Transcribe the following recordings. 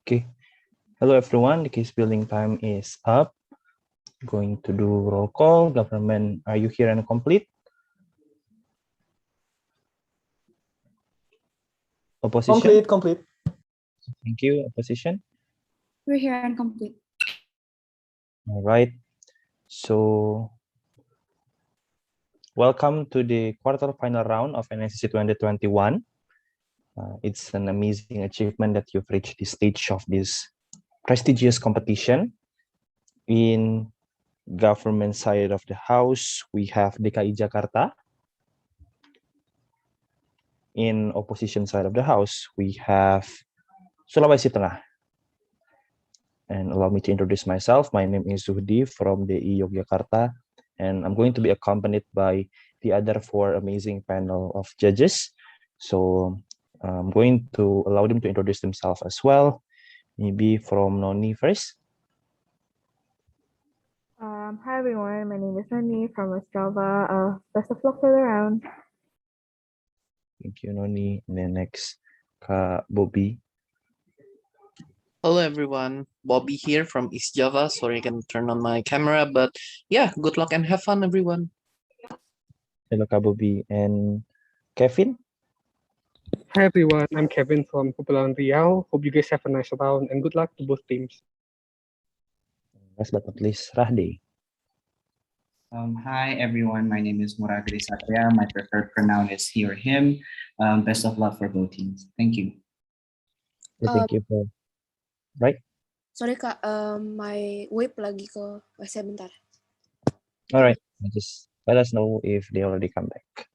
Okay. Hello, everyone. The case building time is up. Going to do roll call. Government, are you here and complete? Opposition? Complete. Thank you. Opposition? We're here and complete. All right. So, welcome to the quarterfinal round of NSDC 2021. It's an amazing achievement that you've reached the stage of this prestigious competition. In government side of the house, we have DKI Jakarta. In opposition side of the house, we have Sulawesi Tengah. And allow me to introduce myself. My name is Zuhdi from DKI Yogyakarta, and I'm going to be accompanied by the other 4 amazing panel of judges. So I'm going to allow them to introduce themselves as well. Maybe from Noni first. Hi everyone, my name is Nani from West Java. Best of luck for the round. Thank you, Noni. And then next, Kak Bobby. Hello everyone, Bobby here from East Java. Sorry I can turn on my camera, but yeah, good luck and have fun everyone. Hello, Kak Bobby. And Kevin. Hi everyone, I'm Kevin from Kepulauan Riau. Hope you guys have a nice round and good luck to both teams. Last but not least, Rahde. Hi everyone, my name is Muragri Satria. My preferred pronoun is he or him. Best of luck for both teams. Thank you. Thank you for right. Sorry Kak, my web lagi ke WC bentar. All right, just let us know if they already come back.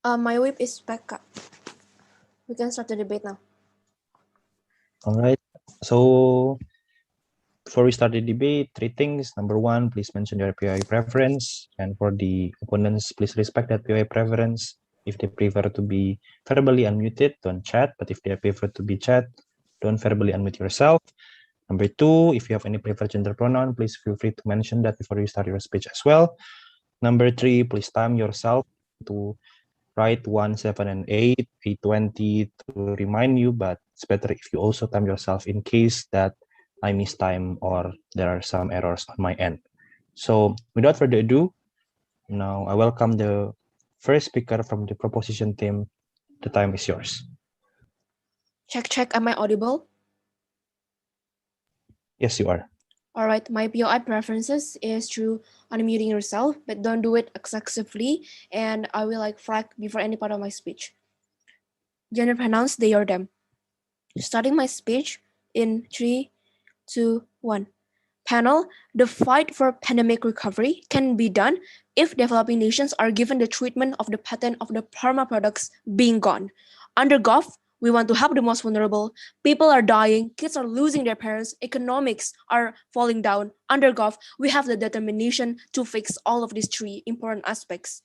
My web is back Kak. We can start the debate now. All right. So before we start the debate, 3 things. Number 1, please mention your POI preference. And for the opponents, please respect that POI preference. If they prefer to be verbally unmuted, don't chat. But if they prefer to be chat, don't verbally unmute yourself. Number 2, if you have any preferred gender pronoun, please feel free to mention that before you start your speech as well. Number 3, please time yourself to write 1, 7, and 8, 8:20 to remind you, but it's better if you also time yourself in case that I miss time or there are some errors on my end. So without further ado, now I welcome the first speaker from the proposition team. The time is yours. Check, am I audible? Yes, you are. All right, my POI preferences is through unmuting yourself, but don't do it excessively, and I will flag before any part of my speech. Gender pronouns, they or them. Starting my speech in 3, 2, 1. Panel, the fight for pandemic recovery can be done if developing nations are given the treatment of the patent of the pharma products being gone. Under Gov, We want to help the most vulnerable. People are dying, kids are losing their parents, economics are falling down. Under Gov, we have the determination to fix all of these three important aspects.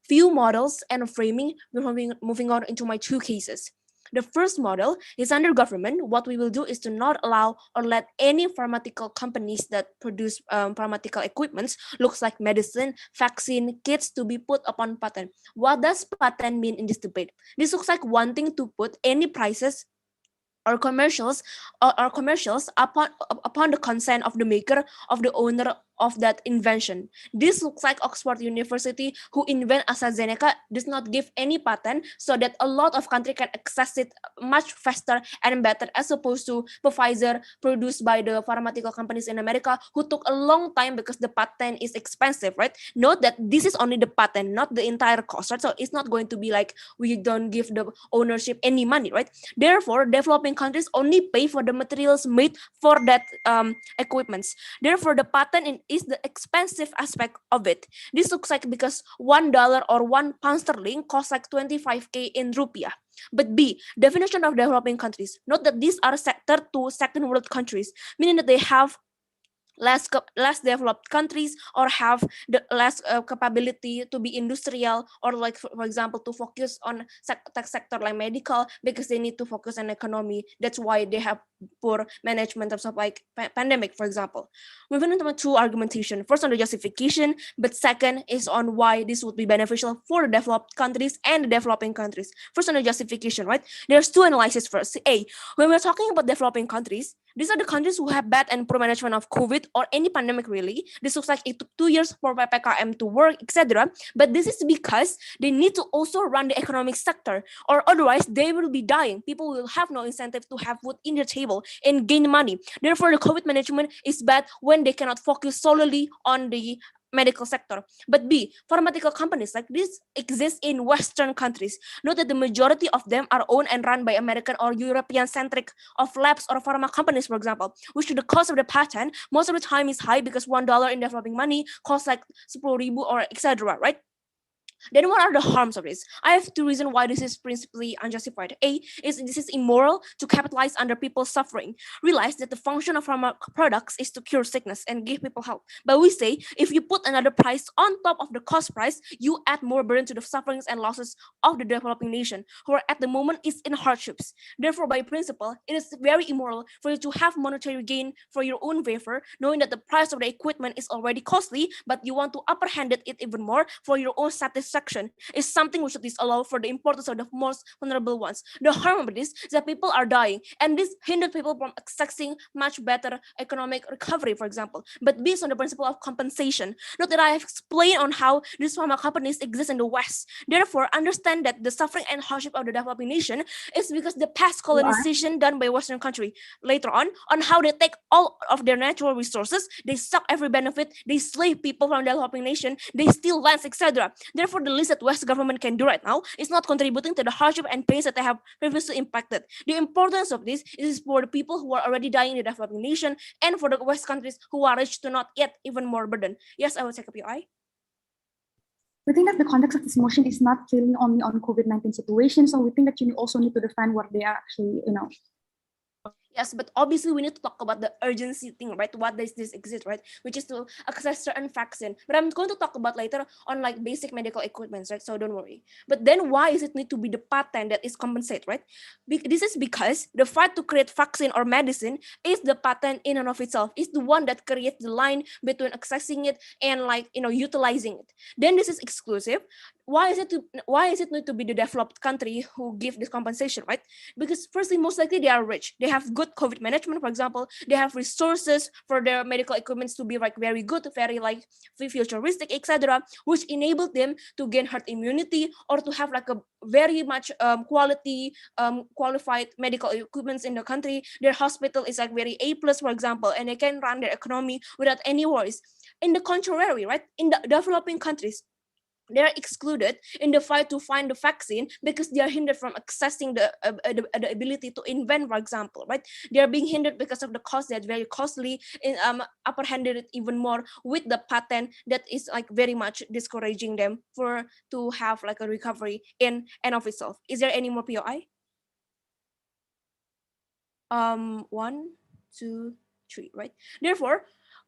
Few models and framing, moving on into my two cases. The first model is under government. What we will do is to not allow or let any pharmaceutical companies that produce pharmaceutical equipments, looks like medicine, vaccine, kits, to be put upon patent. What does patent mean in this debate? This looks like wanting to put any prices or commercials upon the consent of the maker, of the owner of that invention. This looks like Oxford University, who invent AstraZeneca, does not give any patent, so that a lot of country can access it much faster and better, as opposed to Pfizer, produced by the pharmaceutical companies in America, who took a long time because the patent is expensive, right? Note that this is only the patent, not the entire cost, right? So it's not going to be like we don't give the ownership any money, right? Therefore, developing countries only pay for the materials made for that equipments. Therefore, the patent is the expensive aspect of it. This looks like because $1 or £1 costs like 25k in rupiah. But B, definition of developing countries. Note that these are third to second world countries, meaning that they have less developed countries, or have the less capability to be industrial, or like for example to focus on tech sector like medical, because they need to focus on economy. That's why they have poor management of stuff like pandemic, for example. Moving into my two argumentation, first on the justification, but second is on why this would be beneficial for the developed countries and the developing countries. First on the justification, right? There's two analyses. First, when we're talking about developing countries, these are the countries who have bad and poor management of COVID or any pandemic, really. This looks like it took 2 years for PPKM to work, etc. But this is because they need to also run the economic sector, or otherwise they will be dying. People will have no incentive to have food in their table and gain money. Therefore, the COVID management is bad when they cannot focus solely on the medical sector. But B, pharmaceutical companies like this exist in Western countries. Note that the majority of them are owned and run by American or European-centric of labs or pharma companies, for example, which the cost of the patent most of the time is high because $1 in developing money costs like 10,000 or etc. Right? Then what are the harms of this? I have two reasons why this is principally unjustified. A is this is immoral to capitalize under people's suffering. Realize that the function of pharma products is to cure sickness and give people help. But we say if you put another price on top of the cost price, you add more burden to the sufferings and losses of the developing nation, who are at the moment is in hardships. Therefore, by principle, it is very immoral for you to have monetary gain for your own favor, knowing that the price of the equipment is already costly, but you want to upperhand it even more for your own satisfaction, is something which is allowed for the importance of the most vulnerable ones. The harm of this is that people are dying, and this hinders people from accessing much better economic recovery, for example. But based on the principle of compensation, note that I have explained on how these pharma companies exist in the West. Therefore, understand that the suffering and hardship of the developing nation is because the past colonization done by Western country later on how they take all of their natural resources, they suck every benefit, they slave people from the developing nation, they steal lands, etc. Therefore, the least that West government can do right now is not contributing to the hardship and pains that they have previously impacted. The importance of this is for the people who are already dying in the developing nation, and for the West countries who are rich to not yet even more burden. Yes, I will take up your eye. We think that the context of this motion is not clearly only on COVID-19 situation, so we think that you also need to define what they are actually, Yes, but obviously we need to talk about the urgency thing, right? What does this exist, right? Which is to access certain vaccine. But I'm going to talk about later on like basic medical equipment, right? So don't worry. But then why is it need to be the patent that is compensate, right? This is because the fight to create vaccine or medicine is the patent in and of itself. It's the one that creates the line between accessing it and utilizing it. Then this is exclusive. Why is it need to be the developed country who give this compensation, right? Because firstly, most likely they are rich. They have good COVID management, for example. They have resources for their medical equipments to be very good, very futuristic, etc., which enabled them to gain herd immunity or to have a very much qualified medical equipments in the country. Their hospital is very A+, for example, and they can run their economy without any worries. In the contrary, right, in the developing countries, they are excluded in the fight to find the vaccine because they are hindered from accessing the ability to invent, for example, right? They are being hindered because of the cost that's very costly, in upper-handed it even more with the patent that is very much discouraging them to have a recovery in and of itself. Is there any more POI? 1, 2, 3, right? Therefore,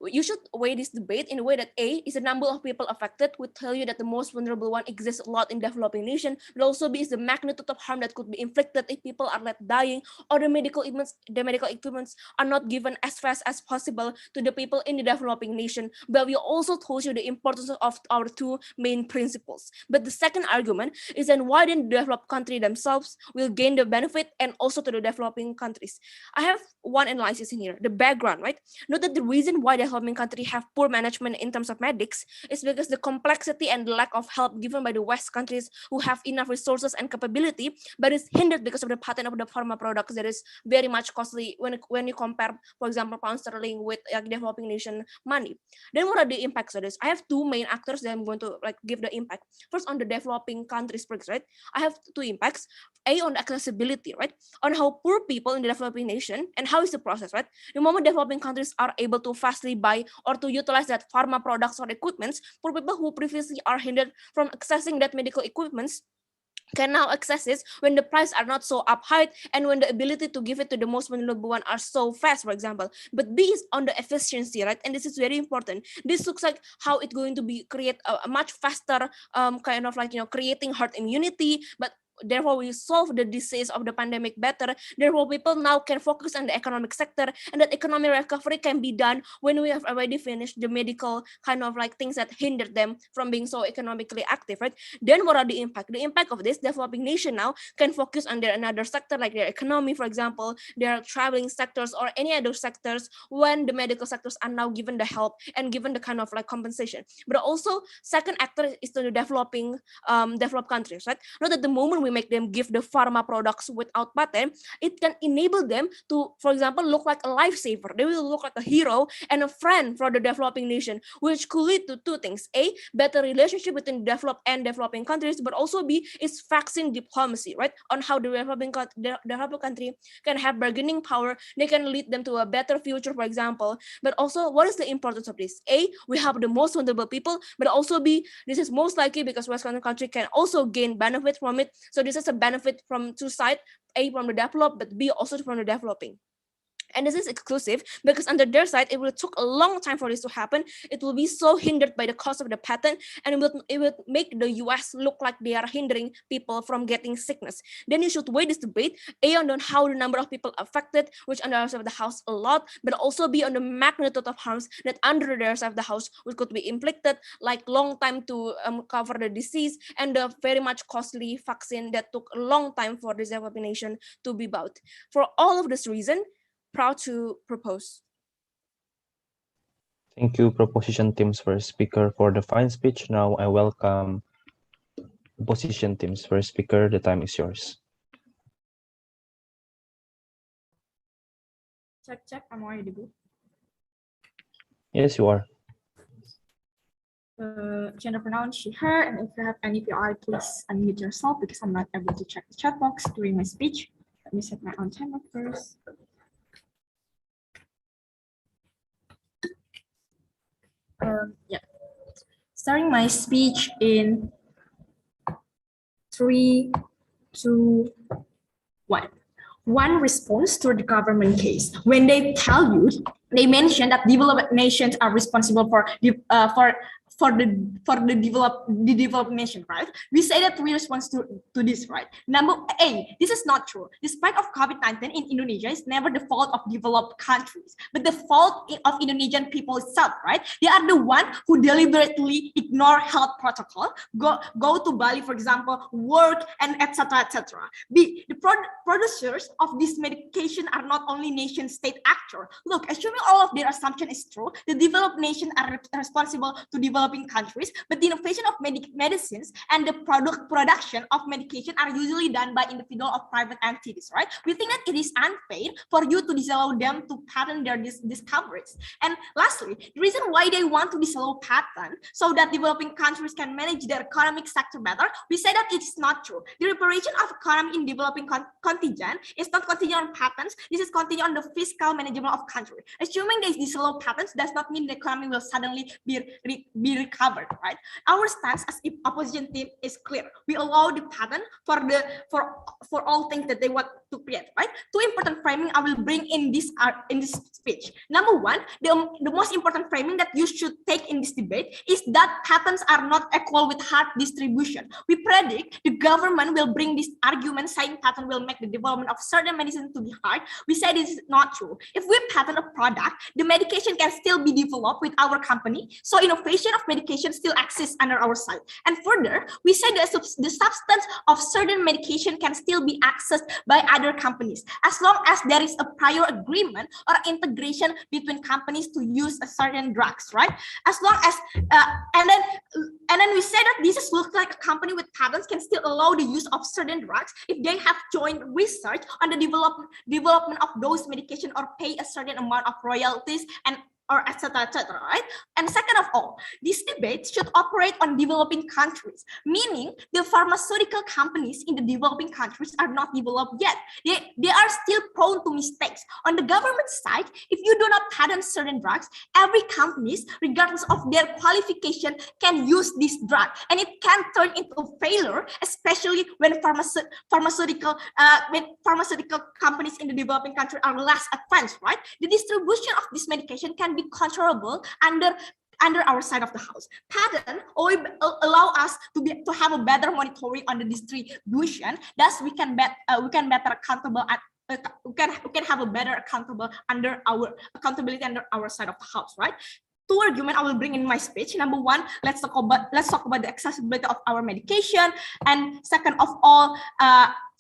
you should weigh this debate in a way that A is the number of people affected would tell you that the most vulnerable one exists a lot in developing nation, but also B is the magnitude of harm that could be inflicted if people are left dying or the medical equipments are not given as fast as possible to the people in the developing nation. But we also told you the importance of our two main principles. But the second argument is then why then the developed country themselves will gain the benefit and also to the developing countries. I have one analysis in here, the background, right? Note that the reason why developing countries have poor management in terms of medics is because the complexity and the lack of help given by the West countries who have enough resources and capability, but is hindered because of the patent of the pharma products that is very much costly when you compare, for example, pound sterling with developing nation money. Then what are the impacts of this? I have two main actors that I'm going to give the impact. First, on the developing countries, right? I have two impacts. A, on the accessibility, right? On how poor people in the developing nation and how is the process, right? The moment developing countries are able to fastly buy or to utilize that pharma products or equipments, poor people who previously are hindered from accessing that medical equipments can now access it when the price are not so up high and when the ability to give it to the most vulnerable one are so fast, for example. But B is on the efficiency, right? And this is very important. This looks like how it's going to be create a much faster kind of creating herd immunity, but therefore we solve the disease of the pandemic better. Therefore people now can focus on the economic sector, and that economic recovery can be done when we have already finished the medical kind of things that hindered them from being so economically active, right? Then what are the impact? The impact of this developing nation now can focus on their another sector, like their economy, for example, their traveling sectors or any other sectors, when the medical sectors are now given the help and given the kind of compensation. But also second actor is the developing developed countries, right? Not at the moment we make them give the pharma products without patent, it can enable them to, for example, look like a lifesaver. They will look like a hero and a friend for the developing nation, which could lead to two things: A, better relationship between developed and developing countries, but also B is vaccine diplomacy, right? On how the developing country can have bargaining power. They can lead them to a better future, for example. But also, what is the importance of this? A, we have the most vulnerable people, but also B, this is most likely because Western country can also gain benefit from it. So this is a benefit from two sides, A, from the developed, but B, also from the developing. And this is exclusive because under their side, it will took a long time for this to happen. It will be so hindered by the cost of the patent, and it will make the US look like they are hindering people from getting sickness. Then you should weigh this debate, A, on how the number of people affected, which under the side of the house a lot, but also B, on the magnitude of harms that under their side of the house, which could be inflicted, like long time to cover the disease, and the very much costly vaccine that took a long time for this developing nation to be bought. For all of this reason, proud to propose. Thank you, proposition team's first speaker, for the fine speech. Now I welcome opposition team's first speaker. The time is yours. Check. Am I audible? Yes, you are. Gender pronoun she, her, and if you have any PI, please unmute yourself because I'm not able to check the chat box during my speech. Let me set my own timer first. Yeah, starting my speech in 3, 2, 1. One response to the government case. When they tell you, they mention that developed nations are responsible for the developed nation, right? We say that we respond to this, right? Number A, this is not true. Despite of COVID-19 in Indonesia, it's never the fault of developed countries, but the fault of Indonesian people itself, right? They are the one who deliberately ignore health protocol, go to Bali, for example, work, and etc. etc. B, the producers of this medication are not only nation state actor. Look, assuming all of their assumption is true, the developed nations are responsible to developing countries, but the innovation of medicines and the production of medication are usually done by individual or private entities, right? We think that it is unfair for you to disallow them to patent their discoveries. And lastly, the reason why they want to disallow patent so that developing countries can manage their economic sector better, we say that it is not true. The reparation of economy in developing contingent is not contingent on patents. This is contingent on the fiscal management of country. Assuming they disallow patents does not mean the economy will suddenly be be recovered, right? Our stance as opposition team is clear. We allow the patent for all things that they want to create, right? Two important framing I will bring in this speech. Number one, the most important framing that you should take in this debate is that patents are not equal with hard distribution. We predict the government will bring this argument saying patent will make the development of certain medicine to be hard. We say this is not true. If we patent a product, the medication can still be developed with our company. So innovation of medication still exists under our side. And further, we say that the substance of certain medication can still be accessed by other companies as long as there is a prior agreement or integration between companies to use a certain drugs, right? As long as and then we say that this looks like a company with patents can still allow the use of certain drugs if they have joint research on the development of those medication or pay a certain amount of royalties and or etc., right? And second of all, this debate should operate on developing countries, meaning the pharmaceutical companies in the developing countries are not developed yet. They are still prone to mistakes. On the government side, if you do not patent certain drugs, every companies, regardless of their qualification, can use this drug, and it can turn into failure, especially when pharmaceutical companies in the developing country are less advanced, right? The distribution of this medication can be controllable under our side of the house. Patent allow us to have a better monitoring on the distribution. Thus, we can better accountable at we can have a better accountability under our side of the house, right? Two arguments I will bring in my speech. Number one, let's talk about the accessibility of our medication, and second of all,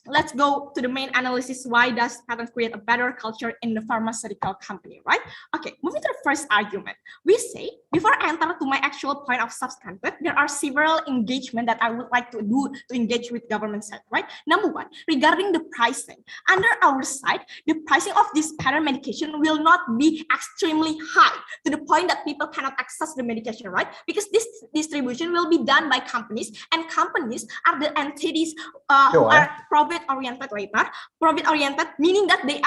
let's go to the main analysis. Why does patent create a better culture in the pharmaceutical company, right? Okay, moving to the first argument. We say, before I enter to my actual point of substantive, there are several engagement that I would like to do to engage with government side, right? Number one, regarding the pricing. Under our side, the pricing of this patent medication will not be extremely high to the point that people cannot access the medication, right? Because this distribution will be done by companies, and companies are the entities who are profit-oriented profit-oriented, meaning that they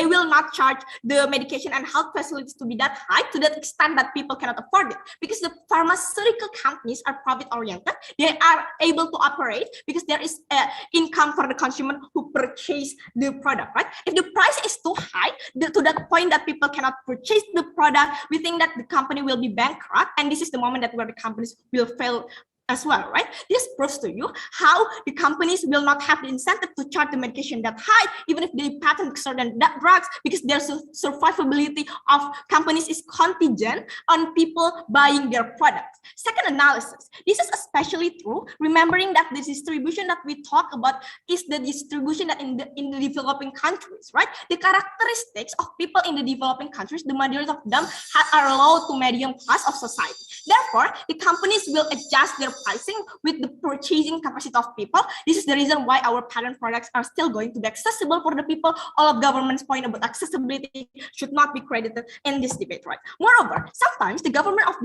will not charge the medication and health facilities to be that high to that extent that people cannot afford it. Because the pharmaceutical companies are profit-oriented, they are able to operate because there is income for the consumer who purchase the product, right? If the price is too high to that point that people cannot purchase the product, we think that the company will be bankrupt, and this is the moment that where the companies will fail as well, right? This proves to you how the companies will not have the incentive to charge the medication that high, even if they patent certain drugs, because their survivability of companies is contingent on people buying their products. Second analysis, this is especially true, remembering that the distribution that we talk about is the distribution that in the developing countries, right? The characteristics of people in the developing countries, the majority of them are low to medium class of society. Therefore, the companies will adjust their pricing with the purchasing capacity of people. This is the reason why our patent products are still going to be accessible for the people. All of government's point about accessibility should not be credited in this debate, right? Moreover, sometimes the government of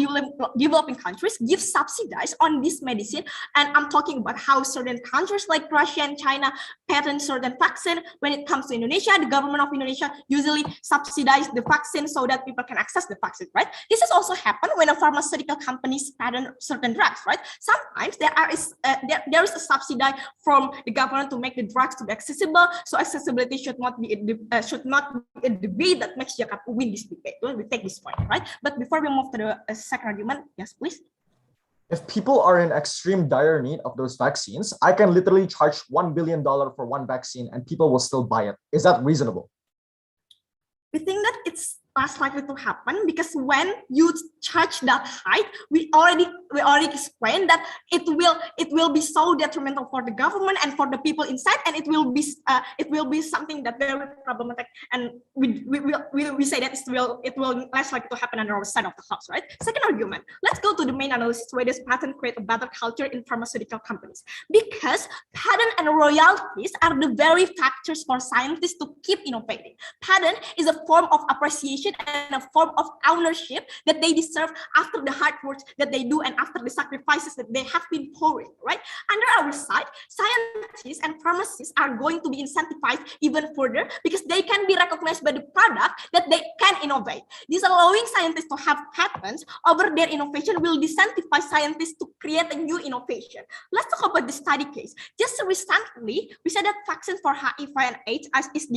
developing countries give subsidies on this medicine, and I'm talking about how certain countries like Russia and China patent certain vaccine. When it comes to Indonesia, the government of Indonesia usually subsidize the vaccine so that people can access the vaccine, right? This has also happened when a pharmaceutical companies patent certain drugs, right? Sometimes there is a subsidy from the government to make the drugs to be accessible. So accessibility should not be a debate that makes Jakarta win this debate. We take this point, right? But before we move to the second argument, yes, please. If people are in extreme dire need of those vaccines, I can literally charge $1 billion for one vaccine and people will still buy it. Is that reasonable? We think that it's less likely to happen because when you charge that high, we already explained that it will be so detrimental for the government and for the people inside, and it will be something that very problematic, and we say that it will less likely to happen under our side of the house, right? Second argument, let's go to the main analysis. Why does patent create a better culture in pharmaceutical companies? Because patent and royalties are the very factors for scientists to keep innovating. Patent is a form of appreciation and a form of ownership that they deserve after the hard work that they do and after the sacrifices that they have been pouring, right? Under our side, scientists and pharmacists are going to be incentivized even further because they can be recognized by the product that they can innovate. This allowing scientists to have patents over their innovation will incentivize scientists to create a new innovation. Let's talk about the study case. Just recently, we said that vaccine for HIV and AIDS is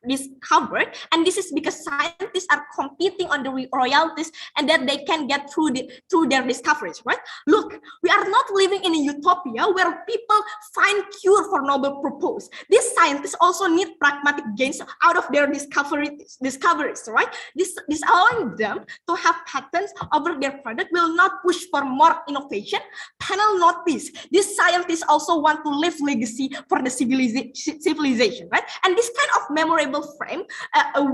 discovered, and this is because scientists are competing on the royalties and that they can get through their discoveries, right? Look, we are not living in a utopia where people find cure for novel purpose. These scientists also need pragmatic gains out of their discoveries, right? This allowing them to have patents over their product will not push for more innovation. Panel notice, these scientists also want to leave legacy for the civilization, right? And this kind of memorable frame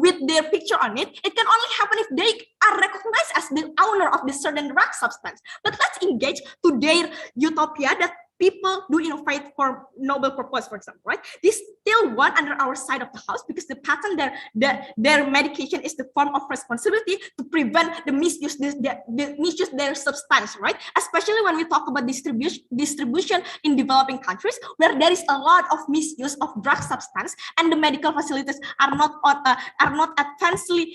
with their picture on it, it can only happen if they are recognized as the owner of this certain drug substance. But let's engage to their utopia that people do innovate for noble purpose, for example, right? This still one under our side of the house because the patent their medication is the form of responsibility to prevent the misuse their substance, right? Especially when we talk about distribution in developing countries where there is a lot of misuse of drug substance and the medical facilities are not advancedly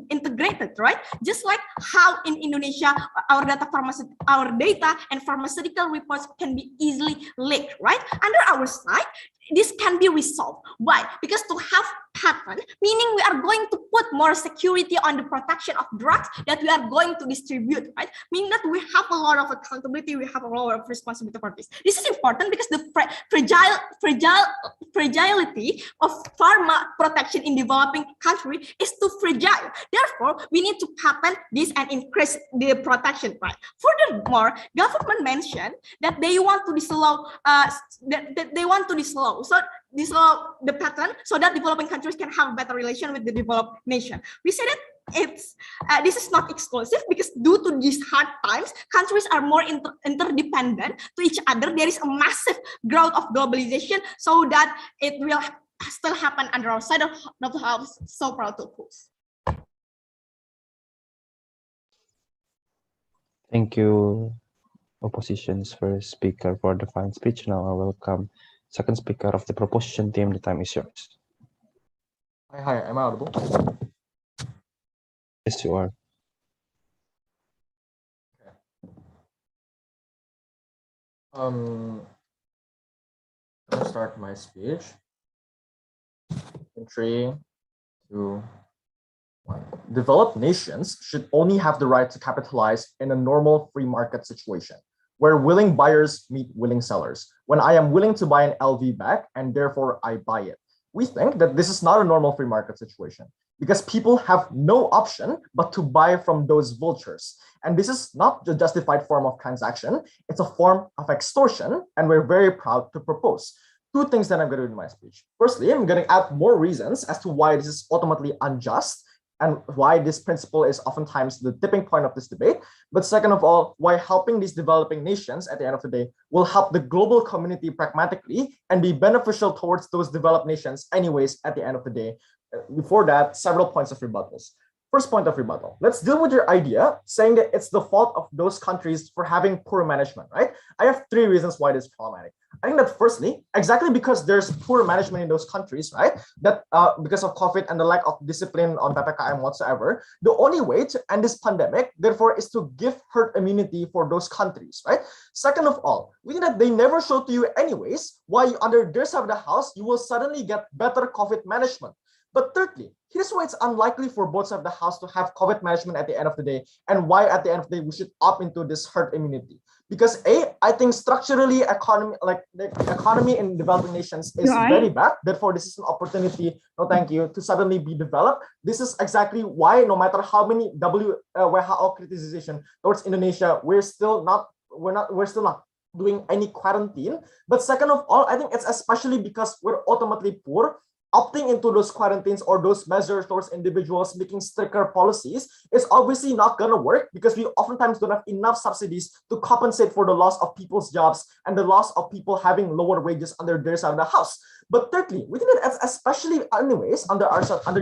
integrated, right? Just like how in Indonesia our data and pharmaceutical reports can be easily leaked, right? Under our side, this can be resolved. Why? Because to have patent, meaning we are going to put more security on the protection of drugs that we are going to distribute, right? Meaning that we have a lot of accountability, we have a lot of responsibility for this. This is important because the fragility of pharma protection in developing country is too fragile. Therefore, we need to patent this and increase the protection, right? Furthermore, government mentioned that they want to disallow the patent so that developing countries can have a better relation with the developed nation. We say that this is not exclusive because due to these hard times, countries are more interdependent to each other. There is a massive growth of globalization, so that it will still happen under our side of the house. So proud to post. Thank you, opposition's first speaker, for the fine speech. Now I welcome second speaker of the proposition team. The time is yours. Hi, am I audible? Yes, you are. I'm gonna start my speech in 3, 2, 1. Developed nations should only have the right to capitalize in a normal free market situation, where willing buyers meet willing sellers. When I am willing to buy an LV bag and therefore I buy it. We think that this is not a normal free market situation because people have no option but to buy from those vultures. And this is not the justified form of transaction. It's a form of extortion, and we're very proud to propose 2 things that I'm going to do in my speech. Firstly, I'm going to add more reasons as to why this is ultimately unjust and why this principle is oftentimes the tipping point of this debate. But second of all, why helping these developing nations at the end of the day will help the global community pragmatically and be beneficial towards those developed nations anyways at the end of the day. Before that, several points of rebuttals. First point of rebuttal. Let's deal with your idea saying that it's the fault of those countries for having poor management, right? I have 3 reasons why this is problematic. I think that firstly, exactly because there's poor management in those countries, right? That because of COVID and the lack of discipline on PPKM whatsoever, the only way to end this pandemic, therefore, is to give herd immunity for those countries, right? Second of all, we think that they never show to you anyways why under their side of the house, you will suddenly get better COVID management. But thirdly, here's why it's unlikely for both sides of the house to have COVID management at the end of the day, and why at the end of the day we should opt into this herd immunity. Because I think structurally the economy in developing nations is very bad. Therefore, this is an opportunity, no thank you, to suddenly be developed. This is exactly why no matter how many WHO criticization towards Indonesia, we're still not doing any quarantine. But second of all, I think it's especially because we're ultimately poor. Opting into those quarantines or those measures towards individuals making stricter policies is obviously not going to work because we oftentimes don't have enough subsidies to compensate for the loss of people's jobs and the loss of people having lower wages under their side of the house. But thirdly, we think that especially anyways under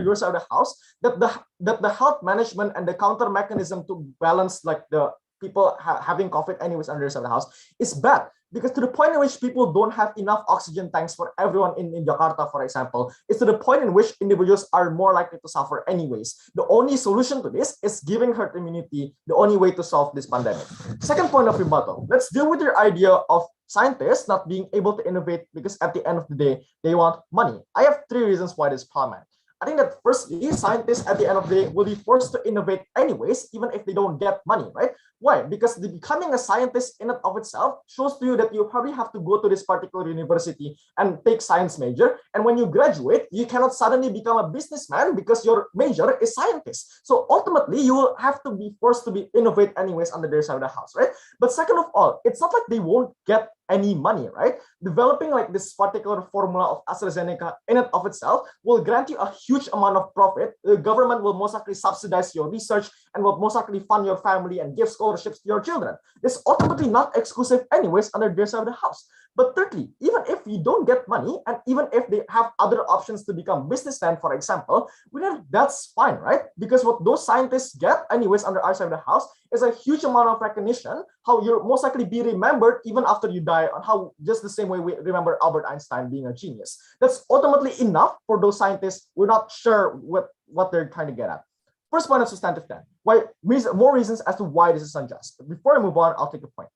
your side of the house, that the health management and the counter mechanism to balance like the people having COVID anyways under the house is bad. Because to the point in which people don't have enough oxygen tanks for everyone in Jakarta, for example, it's to the point in which individuals are more likely to suffer anyways. The only solution to this is giving herd immunity, the only way to solve this pandemic. Second point of rebuttal, let's deal with your idea of scientists not being able to innovate because at the end of the day, they want money. I have 3 reasons why this is problematic. I think that firstly, scientists at the end of the day will be forced to innovate anyways, even if they don't get money, right? Why? Because becoming a scientist in and of itself shows to you that you probably have to go to this particular university and take science major. And when you graduate, you cannot suddenly become a businessman because your major is scientist. So ultimately, you will have to be forced to be innovate anyways under their side of the house, right? But second of all, it's not like they won't get any money, right? Developing like this particular formula of AstraZeneca in and of itself will grant you a huge amount of profit. The government will most likely subsidize your research and will most likely fund your family and give scholarships to your children. It's ultimately not exclusive anyways under their side of the house. But thirdly, even if you don't get money and even if they have other options to become businessmen, for example, we know that's fine, right? Because what those scientists get anyways under our side of the house is a huge amount of recognition, how you're most likely be remembered even after you die, on how just the same way we remember Albert Einstein being a genius. That's ultimately enough for those scientists. We're not sure what they're trying to get at. First point of substantive then, more reasons as to why this is unjust. But before I move on, I'll take a point.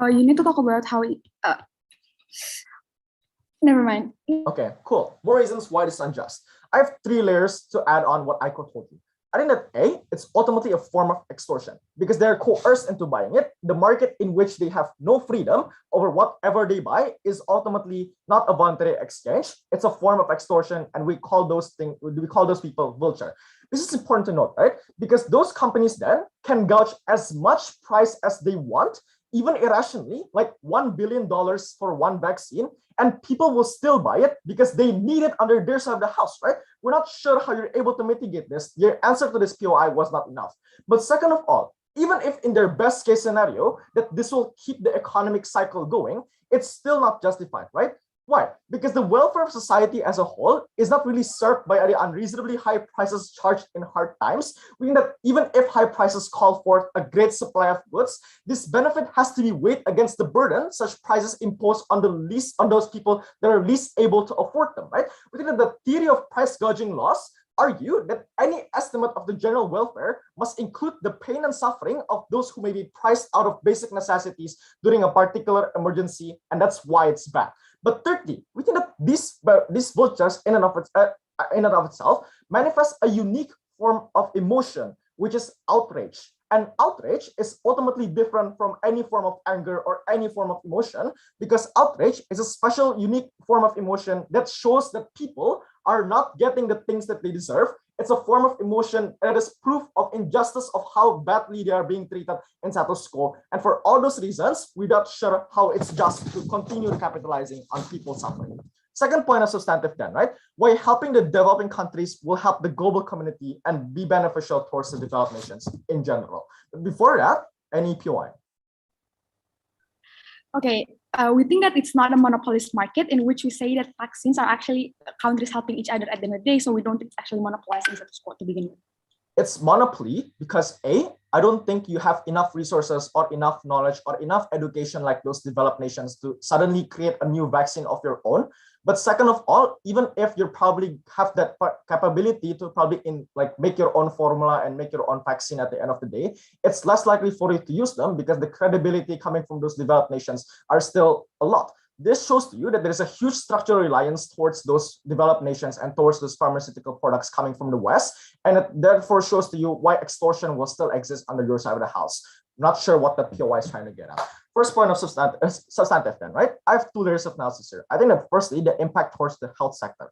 You need to talk about how never mind. Okay, cool. More reasons why this is unjust. I have 3 layers to add on what I told you. I think that A, it's ultimately a form of extortion because they're coerced into buying it. The market in which they have no freedom over whatever they buy is ultimately not a voluntary exchange. It's a form of extortion, and we call those people vulture. This is important to note, right? Because those companies then can gouge as much price as they want, even irrationally, like $1 billion for one vaccine, and people will still buy it because they need it under their side of the house, right? We're not sure how you're able to mitigate this. Your answer to this POI was not enough. But second of all, even if in their best case scenario that this will keep the economic cycle going, it's still not justified, right? Why? Because the welfare of society as a whole is not really served by the unreasonably high prices charged in hard times, meaning that even if high prices call forth a great supply of goods, this benefit has to be weighed against the burden such prices impose on those people that are least able to afford them, right? We think that the theory of price gouging laws argue that any estimate of the general welfare must include the pain and suffering of those who may be priced out of basic necessities during a particular emergency, and that's why it's bad. But thirdly, we think that these vultures in and of itself manifest a unique form of emotion, which is outrage. And outrage is ultimately different from any form of anger or any form of emotion, because outrage is a special, unique form of emotion that shows that people are not getting the things that they deserve. It's a form of emotion that is proof of injustice of how badly they are being treated in status quo. And for all those reasons, we're not sure how it's just to continue capitalizing on people's suffering. Second point of substantive then, right? Why helping the developing countries will help the global community and be beneficial towards the developed nations in general. But before that, any POI? Okay, we think that it's not a monopolist market in which we say that vaccines are actually countries helping each other at the end of the day, so we don't think it's actually monopolizing status quo to begin with. It's monopoly because A, I don't think you have enough resources or enough knowledge or enough education like those developed nations to suddenly create a new vaccine of your own. But second of all, even if you probably have that capability to probably make your own formula and make your own vaccine at the end of the day, it's less likely for you to use them because the credibility coming from those developed nations are still a lot. This shows to you that there is a huge structural reliance towards those developed nations and towards those pharmaceutical products coming from the West. And it therefore shows to you why extortion will still exist under your side of the house. Not sure what the POI is trying to get at. First point of substantive then, right? I have 2 layers of analysis here. I think that firstly, the impact towards the health sector.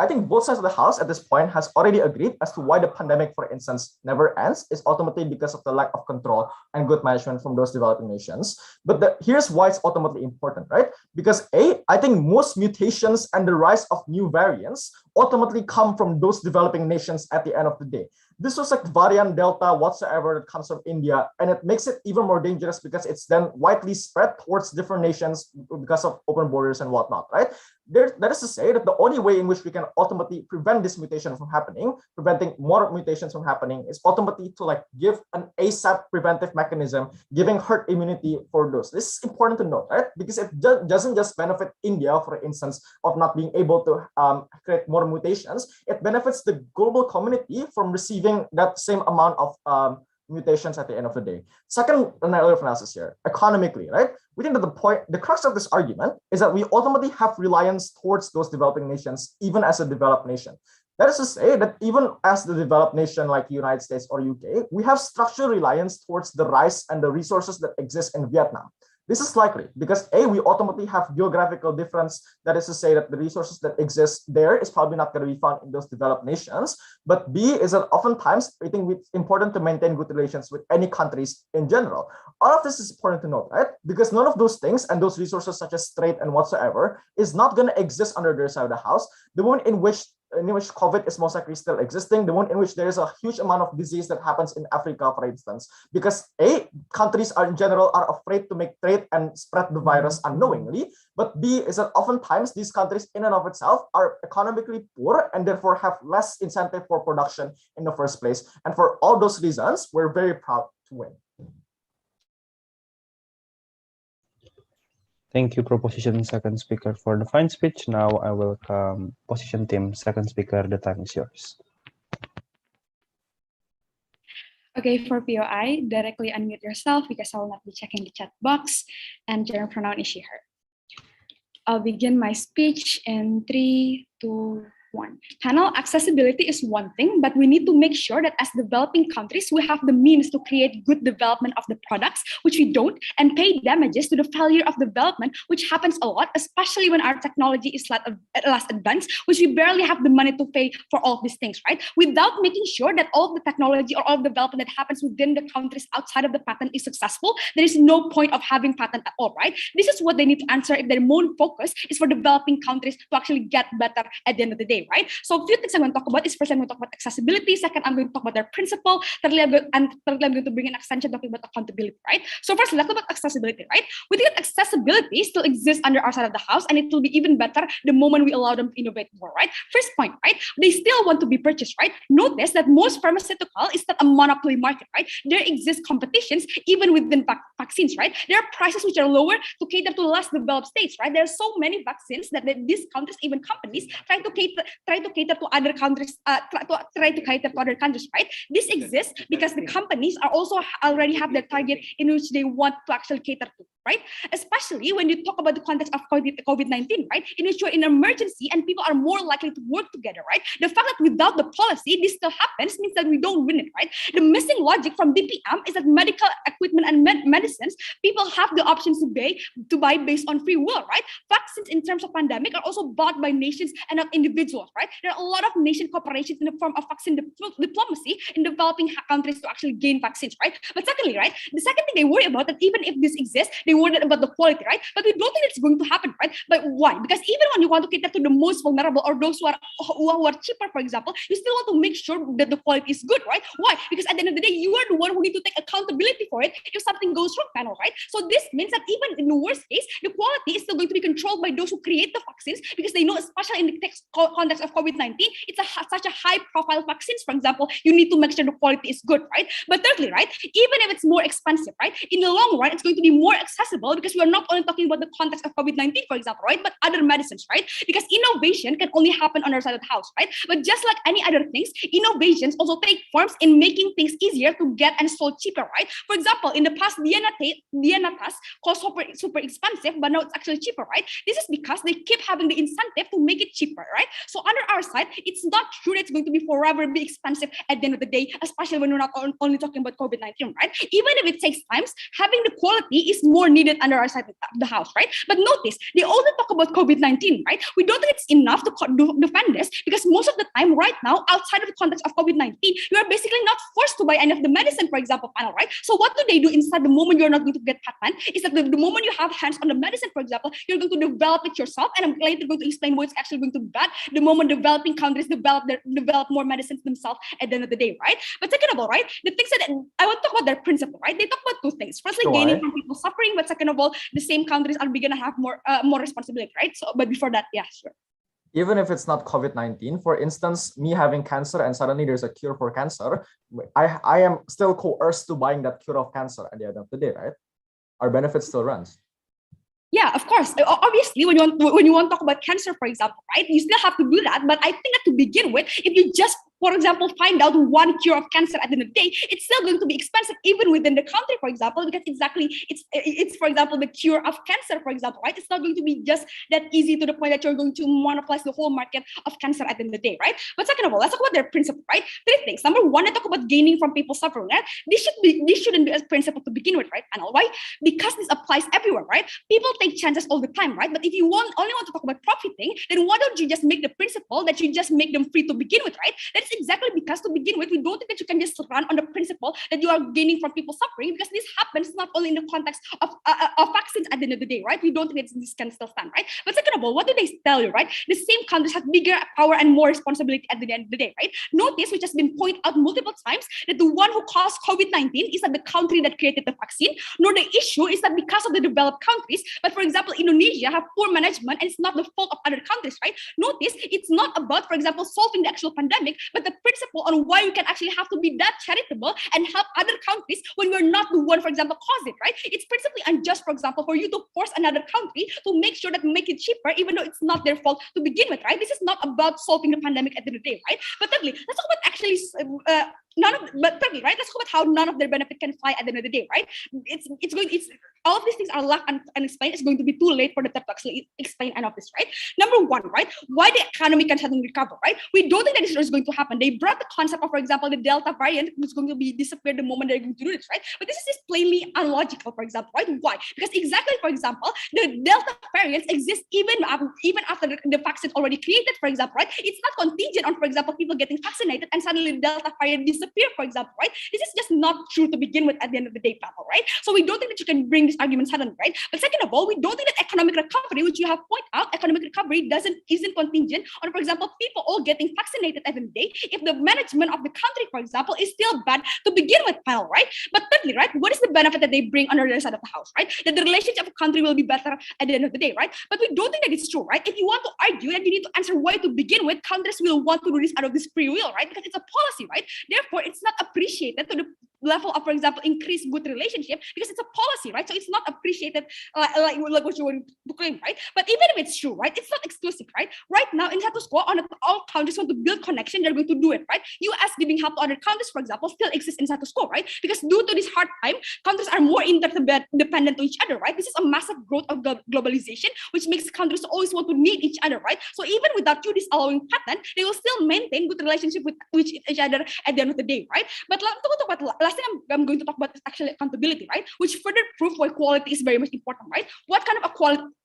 I think both sides of the house at this point has already agreed as to why the pandemic, for instance, never ends is ultimately because of the lack of control and good management from those developing nations. But here's why it's ultimately important, right? Because A, I think most mutations and the rise of new variants ultimately come from those developing nations at the end of the day. this was like variant Delta whatsoever that comes from India, and it makes it even more dangerous because it's then widely spread towards different nations because of open borders and whatnot, right? That is to say that the only way in which we can ultimately prevent this mutation from happening, preventing more mutations from happening, is ultimately to like give an ASAP preventive mechanism, giving herd immunity for those. This is important to note, right? Because it doesn't just benefit India, for instance, of not being able to create more mutations. It benefits the global community from receiving that same amount of mutations at the end of the day. Second analysis here, economically, right? We think that the crux of this argument is that we ultimately have reliance towards those developing nations, even as a developed nation. That is to say that even as the developed nation like the United States or UK, we have structural reliance towards the rice and the resources that exist in Vietnam. This is likely because A, we ultimately have geographical difference. That is to say that the resources that exist there is probably not going to be found in those developed nations. But B is that oftentimes I think it's important to maintain good relations with any countries in general. All of this is important to note, right? Because none of those things and those resources such as trade and whatsoever is not going to exist under their side of the house. The moment in which COVID is most likely still existing, the one in which there is a huge amount of disease that happens in Africa, for instance, because A, countries are in general are afraid to make trade and spread the virus unknowingly, but B is that oftentimes these countries in and of itself are economically poor and therefore have less incentive for production in the first place. And for all those reasons, we're very proud to win. Thank you, proposition second speaker, for the fine speech. Now I welcome position team second speaker. The time is yours. Okay, for POI, directly unmute yourself because I will not be checking the chat box, and general pronoun is she, her. I'll begin my speech in 3, 2, 1. Panel, accessibility is one thing, but we need to make sure that as developing countries, we have the means to create good development of the products, which we don't, and pay damages to the failure of development, which happens a lot, especially when our technology is less advanced, which we barely have the money to pay for all of these things, right? Without making sure that all of the technology or all of the development that happens within the countries outside of the patent is successful, there is no point of having patent at all, right? This is what they need to answer if their main focus is for developing countries to actually get better at the end of the day, right? So a few things I'm going to talk about is first I'm going to talk about accessibility. Second, I'm going to talk about their principle. Thirdly, I'm going to bring an extension talking about accountability, right? So first, let's talk about accessibility, right? We think that accessibility still exists under our side of the house, and it will be even better the moment we allow them to innovate more, right? First point, right? They still want to be purchased, right? Notice that most pharmaceutical is not a monopoly market, right? There exist competitions even within vaccines, right? There are prices which are lower to cater to less developed states, right? There are so many vaccines that these countries, even companies, try to cater to other countries, try to cater to other countries, right? This exists because the companies are also already have their target in which they want to actually cater to, right? Especially when you talk about the context of COVID-19, right? In which you're in emergency and people are more likely to work together, right? The fact that without the policy, this still happens means that we don't win it, right? The missing logic from DPM is that medical equipment and medicines, people have the options to buy based on free will, right? Vaccines in terms of pandemic are also bought by nations and not individuals, right? There are a lot of nation cooperations in the form of vaccine diplomacy in developing countries to actually gain vaccines, right? But secondly, right, the second thing they worry about that even if this exists, they worry about the quality, right? But we don't think it's going to happen, right? But why? Because even when you want to cater to the most vulnerable or those who are cheaper, for example, you still want to make sure that the quality is good, right? Why? Because at the end of the day, you are the one who need to take accountability for it if something goes wrong, panel, right? So this means that even in the worst case, the quality is still going to be controlled by those who create the vaccines because they know, especially in the context of COVID-19, it's such a high-profile vaccines, for example, you need to make sure the quality is good, right? But thirdly, right, even if it's more expensive, right, in the long run, it's going to be more accessible because we are not only talking about the context of COVID-19, for example, right, but other medicines, right? Because innovation can only happen on our side of the house, right? But just like any other things, innovations also take forms in making things easier to get and sold cheaper, right? For example, in the past, DNA tests cost super expensive, but now it's actually cheaper, right? This is because they keep having the incentive to make it cheaper, right? So under our side, it's not true that it's going to be forever be expensive at the end of the day, especially when we're not only talking about COVID-19, right? Even if it takes time, having the quality is more needed under our side the house, right? But notice, they only talk about COVID-19, right? We don't think it's enough to defend this, because most of the time right now, outside of the context of COVID-19, you are basically not forced to buy any of the medicine, for example, panel, right? So what do they do inside the moment you're not going to get patent is that the moment you have hands on the medicine, for example, you're going to develop it yourself, and I'm later going to explain what's actually going to be bad the moment developing countries develop more medicines themselves at the end of the day, right? But second of all, right, the things that I want to talk about their principle, right? They talk about two things. Firstly, gaining from people suffering, but second of all, the same countries are beginning to have more responsibility, right? So, but before that, yeah, sure. Even if it's not COVID-19, for instance, me having cancer and suddenly there's a cure for cancer, I am still coerced to buying that cure of cancer at the end of the day, right? Our benefit still runs. Yeah, of course. Obviously, when you want to talk about cancer, for example, right, you still have to do that. But I think that to begin with, if you just, for example, find out one cure of cancer at the end of the day, it's still going to be expensive even within the country, for example, because it's for example, the cure of cancer, for example, right? It's not going to be just that easy to the point that you're going to monopolize the whole market of cancer at the end of the day, right? But second of all, let's talk about their principle, right? Three things. Number one, they talk about gaining from people suffering, right? This shouldn't be a principle to begin with, right? And why? Because this applies everywhere, right? People take chances all the time, right? But if you only want to talk about profiting, then why don't you just make the principle that you just make them free to begin with, right? That's exactly because to begin with, we don't think that you can just run on the principle that you are gaining from people suffering, because this happens not only in the context of vaccines at the end of the day, right? We don't think this can still stand, right? But second of all, what do they tell you, right? The same countries have bigger power and more responsibility at the end of the day, right? Notice, which has been pointed out multiple times, that the one who caused COVID-19 is not the country that created the vaccine, nor the issue is that because of the developed countries, but for example, Indonesia have poor management and it's not the fault of other countries, right? Notice, it's not about, for example, solving the actual pandemic, but the principle on why we can actually have to be that charitable and help other countries when we're not the one, for example, cause it, right? It's principally unjust, for example, for you to force another country to make sure that make it cheaper, even though it's not their fault to begin with, right? This is not about solving the pandemic at the end of the day, right? But thirdly, let's talk about actually right? Let's talk about how none of their benefit can fly at the end of the day, right? All of these things are left unexplained. It's going to be too late for the TED to actually explain any of this, right? Number one, right? Why the economy can suddenly recover, right? We don't think that this is going to happen. They brought the concept of, for example, the Delta variant was going to be disappear the moment they're going to do this, right? But this is just plainly unlogical, for example, right? Why? Because exactly, for example, the Delta variants exist even after the vaccine already created, for example, right? It's not contingent on, for example, people getting vaccinated and suddenly the Delta variant disappear, for example, right? This is just not true to begin with at the end of the day, people, right? So we don't think that you can bring this argument suddenly, right? But second of all, we don't think that economic recovery, which you have pointed out, economic recovery isn't contingent on, for example, people all getting vaccinated every day if the management of the country, for example, is still bad to begin with, panel, right? But thirdly, right, what is the benefit that they bring on the other side of the house, right? That the relationship of a country will be better at the end of the day, right? But we don't think that it's true, right? If you want to argue, then you need to answer why to begin with countries will want to do this out of this free will, right? Because it's a policy, right? Therefore, it's not appreciated to the level of, for example, increased good relationship because it's a policy, right? So it's not appreciated like what you want to claim, right? But even if it's true, right, it's not exclusive, right? Right now in status quo, all countries want to build connection, they're going to do it, right? US giving help to other countries, for example, still exists in status quo, right? Because due to this hard time, countries are more interdependent to each other, right? This is a massive growth of globalization, which makes countries always want to need each other, right? So even without you disallowing patent, they will still maintain good relationship with each other at the end of the day, right? But last thing I'm going to talk about is actually accountability, right? Which further proof why quality is very much important, right? What kind of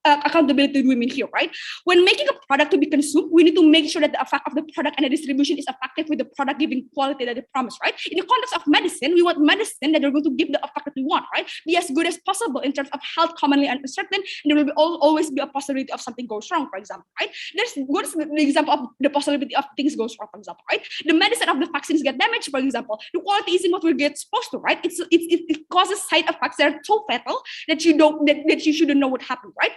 accountability do we mean here, right? When making a product to be consumed, we need to make sure that the effect of the product and the distribution is effective with the product giving quality that they promise, right? In the context of medicine, we want medicine that they're going to give the effect that we want, right? Be as good as possible in terms of health commonly uncertain, and there will always be a possibility of something goes wrong, for example, right? What is the example of the possibility of things goes wrong, for example, right? The medicine of the vaccines get damaged, for example. The quality isn't what we get supposed to, right? It causes side effects that are so fatal that you shouldn't know what happened, right?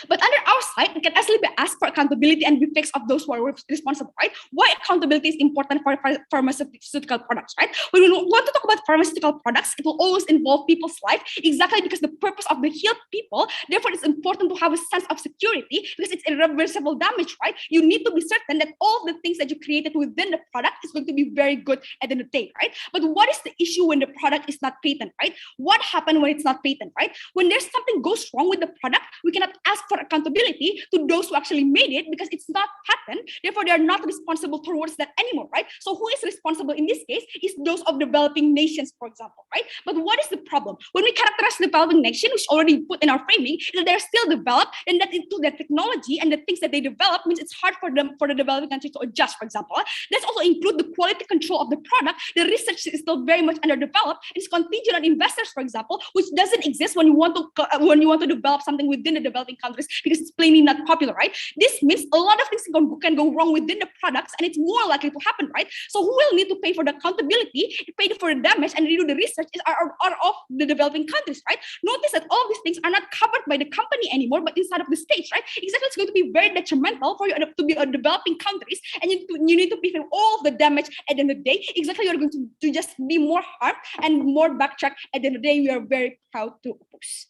But under our side, we can actually be asked for accountability and be fixed of those who are responsible, right? Why accountability is important for pharmaceutical products, right? When we want to talk about pharmaceutical products, it will always involve people's life, exactly because the purpose of the healed people, therefore it's important to have a sense of security because it's irreversible damage, right? You need to be certain that all the things that you created within the product is going to be very good at the end of the day, right? But what is the issue when the product is not patent, right? What happened when it's not patent, right? When there's something goes wrong with the product, we cannot ask for accountability to those who actually made it, because it's not patent, therefore they are not responsible towards that anymore, right? So who is responsible in this case is those of developing nations, for example, right? But what is the problem? When we characterize developing nation, which already put in our framing, is that they're still developed, and that into the technology and the things that they develop means it's hard for them, for the developing countries to adjust, for example. Let's also include the quality control of the product. The research is still very much underdeveloped. It's contingent on investors, for example, which doesn't exist when you want to develop something within the developing countries, because it's plainly not popular, right? This means a lot of things can go wrong within the products, and it's more likely to happen, right? So who will need to pay for the accountability, pay for the damage, and redo the research are of the developing countries, right? Notice that all these things are not covered by the company anymore, but inside of the states, right? Exactly, it's going to be very detrimental for you to be a developing countries, and you need to pay for all of the damage at the end of the day. Exactly, you're going to just be more harm and more backtrack. At the end of the day, we are very proud to oppose.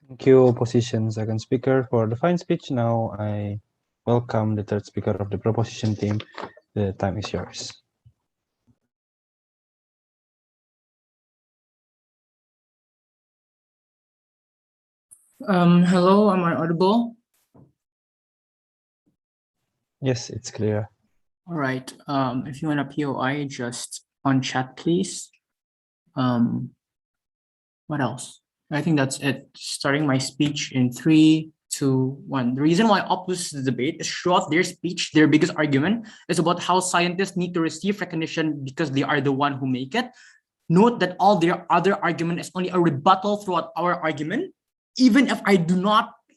Thank you, opposition second speaker, for the fine speech. Now I welcome the third speaker of the proposition team. The time is yours. Hello, am I audible? Yes, it's clear. All right. If you want a POI, just on chat, please. What else? I think that's it. Starting my speech in 3, 2, 1. The reason why I oppose the debate is throughout their speech, their biggest argument is about how scientists need to receive recognition because they are the one who make it. Note that all their other argument is only a rebuttal throughout our argument. Even if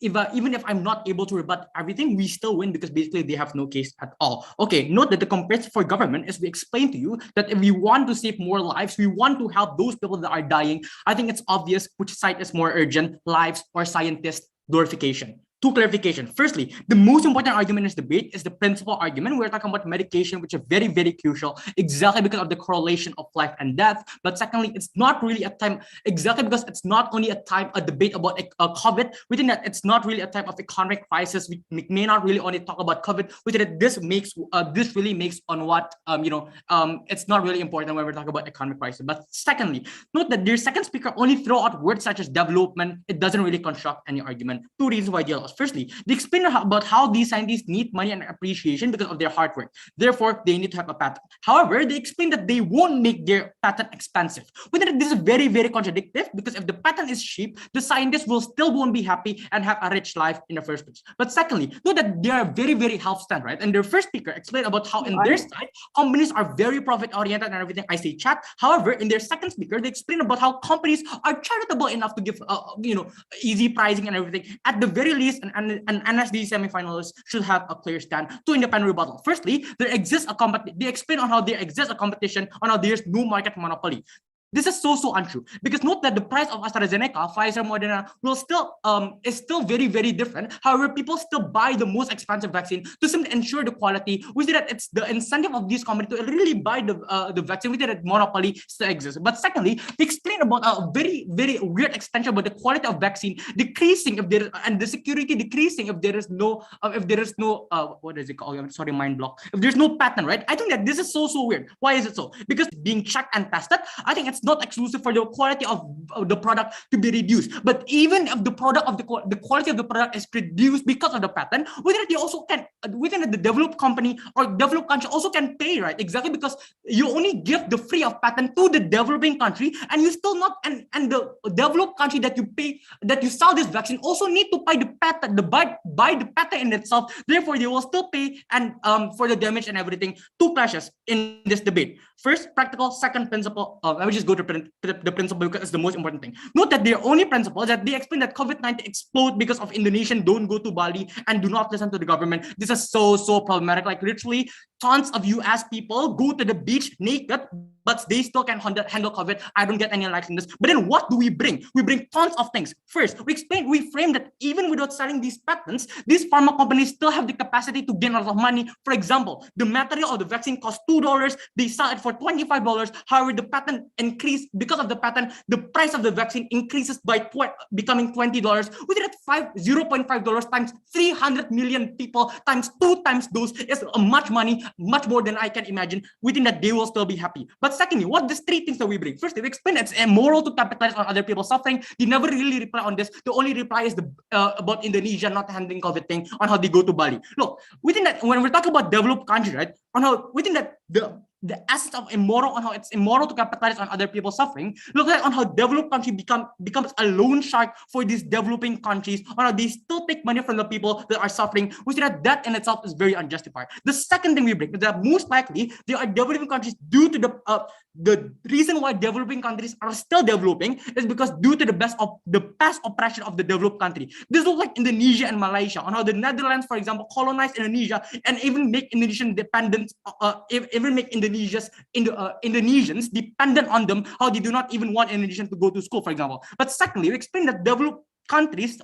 even if I'm not able to rebut everything, we still win because basically they have no case at all. Okay, note that the comparison for government is we explain to you that if we want to save more lives, we want to help those people that are dying. I think it's obvious which side is more urgent, lives or scientist glorification. Two clarifications. Firstly, the most important argument in this debate is the principal argument. We're talking about medication, which is very, very crucial, exactly because of the correlation of life and death. But secondly, it's not really a time, exactly because it's not only a debate about COVID, within that it's not really a type of economic crisis. We may not really only talk about COVID, within that this really makes on what, it's not really important when we're talking about economic crisis. But secondly, note that their second speaker only throw out words such as development. It doesn't really construct any argument. Two reasons why they lost. Firstly, they explain about how these scientists need money and appreciation because of their hard work. Therefore, they need to have a patent. However, they explain that they won't make their patent expensive. This is very, very contradictory because if the patent is cheap, the scientists will still won't be happy and have a rich life in the first place. But secondly, note that they are very, very health-stand, right? And their first speaker explained about how in their side, companies are very profit-oriented and everything. I say chat. However, in their second speaker, they explain about how companies are charitable enough to give, easy pricing and everything. At the very least, an NSDC semi-finalist should have a clear stand to independent rebuttal. Firstly, there exists a competition. They explain on how there exists a competition, on how there's no market monopoly. This is so untrue because note that the price of AstraZeneca, Pfizer, Moderna is still very, very different. However, people still buy the most expensive vaccine to simply ensure the quality. We see that it's the incentive of these companies to really buy the vaccine. We see that monopoly still exists. But secondly, they explain about a very, very weird extension about the quality of vaccine decreasing if there and the security decreasing if there is no what is it called? Sorry, mind block. If there's no patent, right? I think that this is so weird. Why is it so? Because being checked and tested, I think it's not exclusive for the quality of the product to be reduced. But even if the quality of the product is reduced because of the patent, within it they also can, within the developed company or developed country also can pay, right? Exactly because you only give the free of patent to the developing country, and you still not and the developed country that you pay, that you sell this vaccine also need to buy the patent, buy the patent in itself. Therefore, they will still pay and for the damage and everything. Two clashes in this debate. First, practical. Second, principle. I will just go to the principle because it's the most important thing. Note that their only principle is that they explain that COVID-19 exploded because of Indonesian don't go to Bali and do not listen to the government. This is so problematic. Like literally, tons of US people go to the beach naked, but they still can handle COVID. I don't get any likes in this. But then what do we bring? We bring tons of things. First, we frame that even without selling these patents, these pharma companies still have the capacity to gain a lot of money. For example, the material of the vaccine costs $2. They sell it for $25. However, the patent increased because of the patent. The price of the vaccine increases by becoming $20. We did at $0.5 times 300 million people times 2 times those is much money, much more than I can imagine. Within that, they will still be happy. But But secondly, what these three things that we bring? First, we explain it's immoral to capitalize on other people's suffering. They never really reply on this. The only reply is about Indonesia not handling COVID thing on how they go to Bali. Look, within that, when we're talking about developed country, right? On how within that the essence of immoral, on how it's immoral to capitalize on other people's suffering, look like on how developed country becomes a loan shark for these developing countries, on how they still take money from the people that are suffering, which that in itself is very unjustified. The second thing we bring is that most likely they are developing countries due to the reason why developing countries are still developing is because due to the past oppression of the developed country. This looks like Indonesia and Malaysia, on how the Netherlands, for example, colonized Indonesia and even make Indonesian dependent, even make Indonesians dependent on them, how they do not even want Indonesians to go to school, for example. But secondly, we explain that developed countries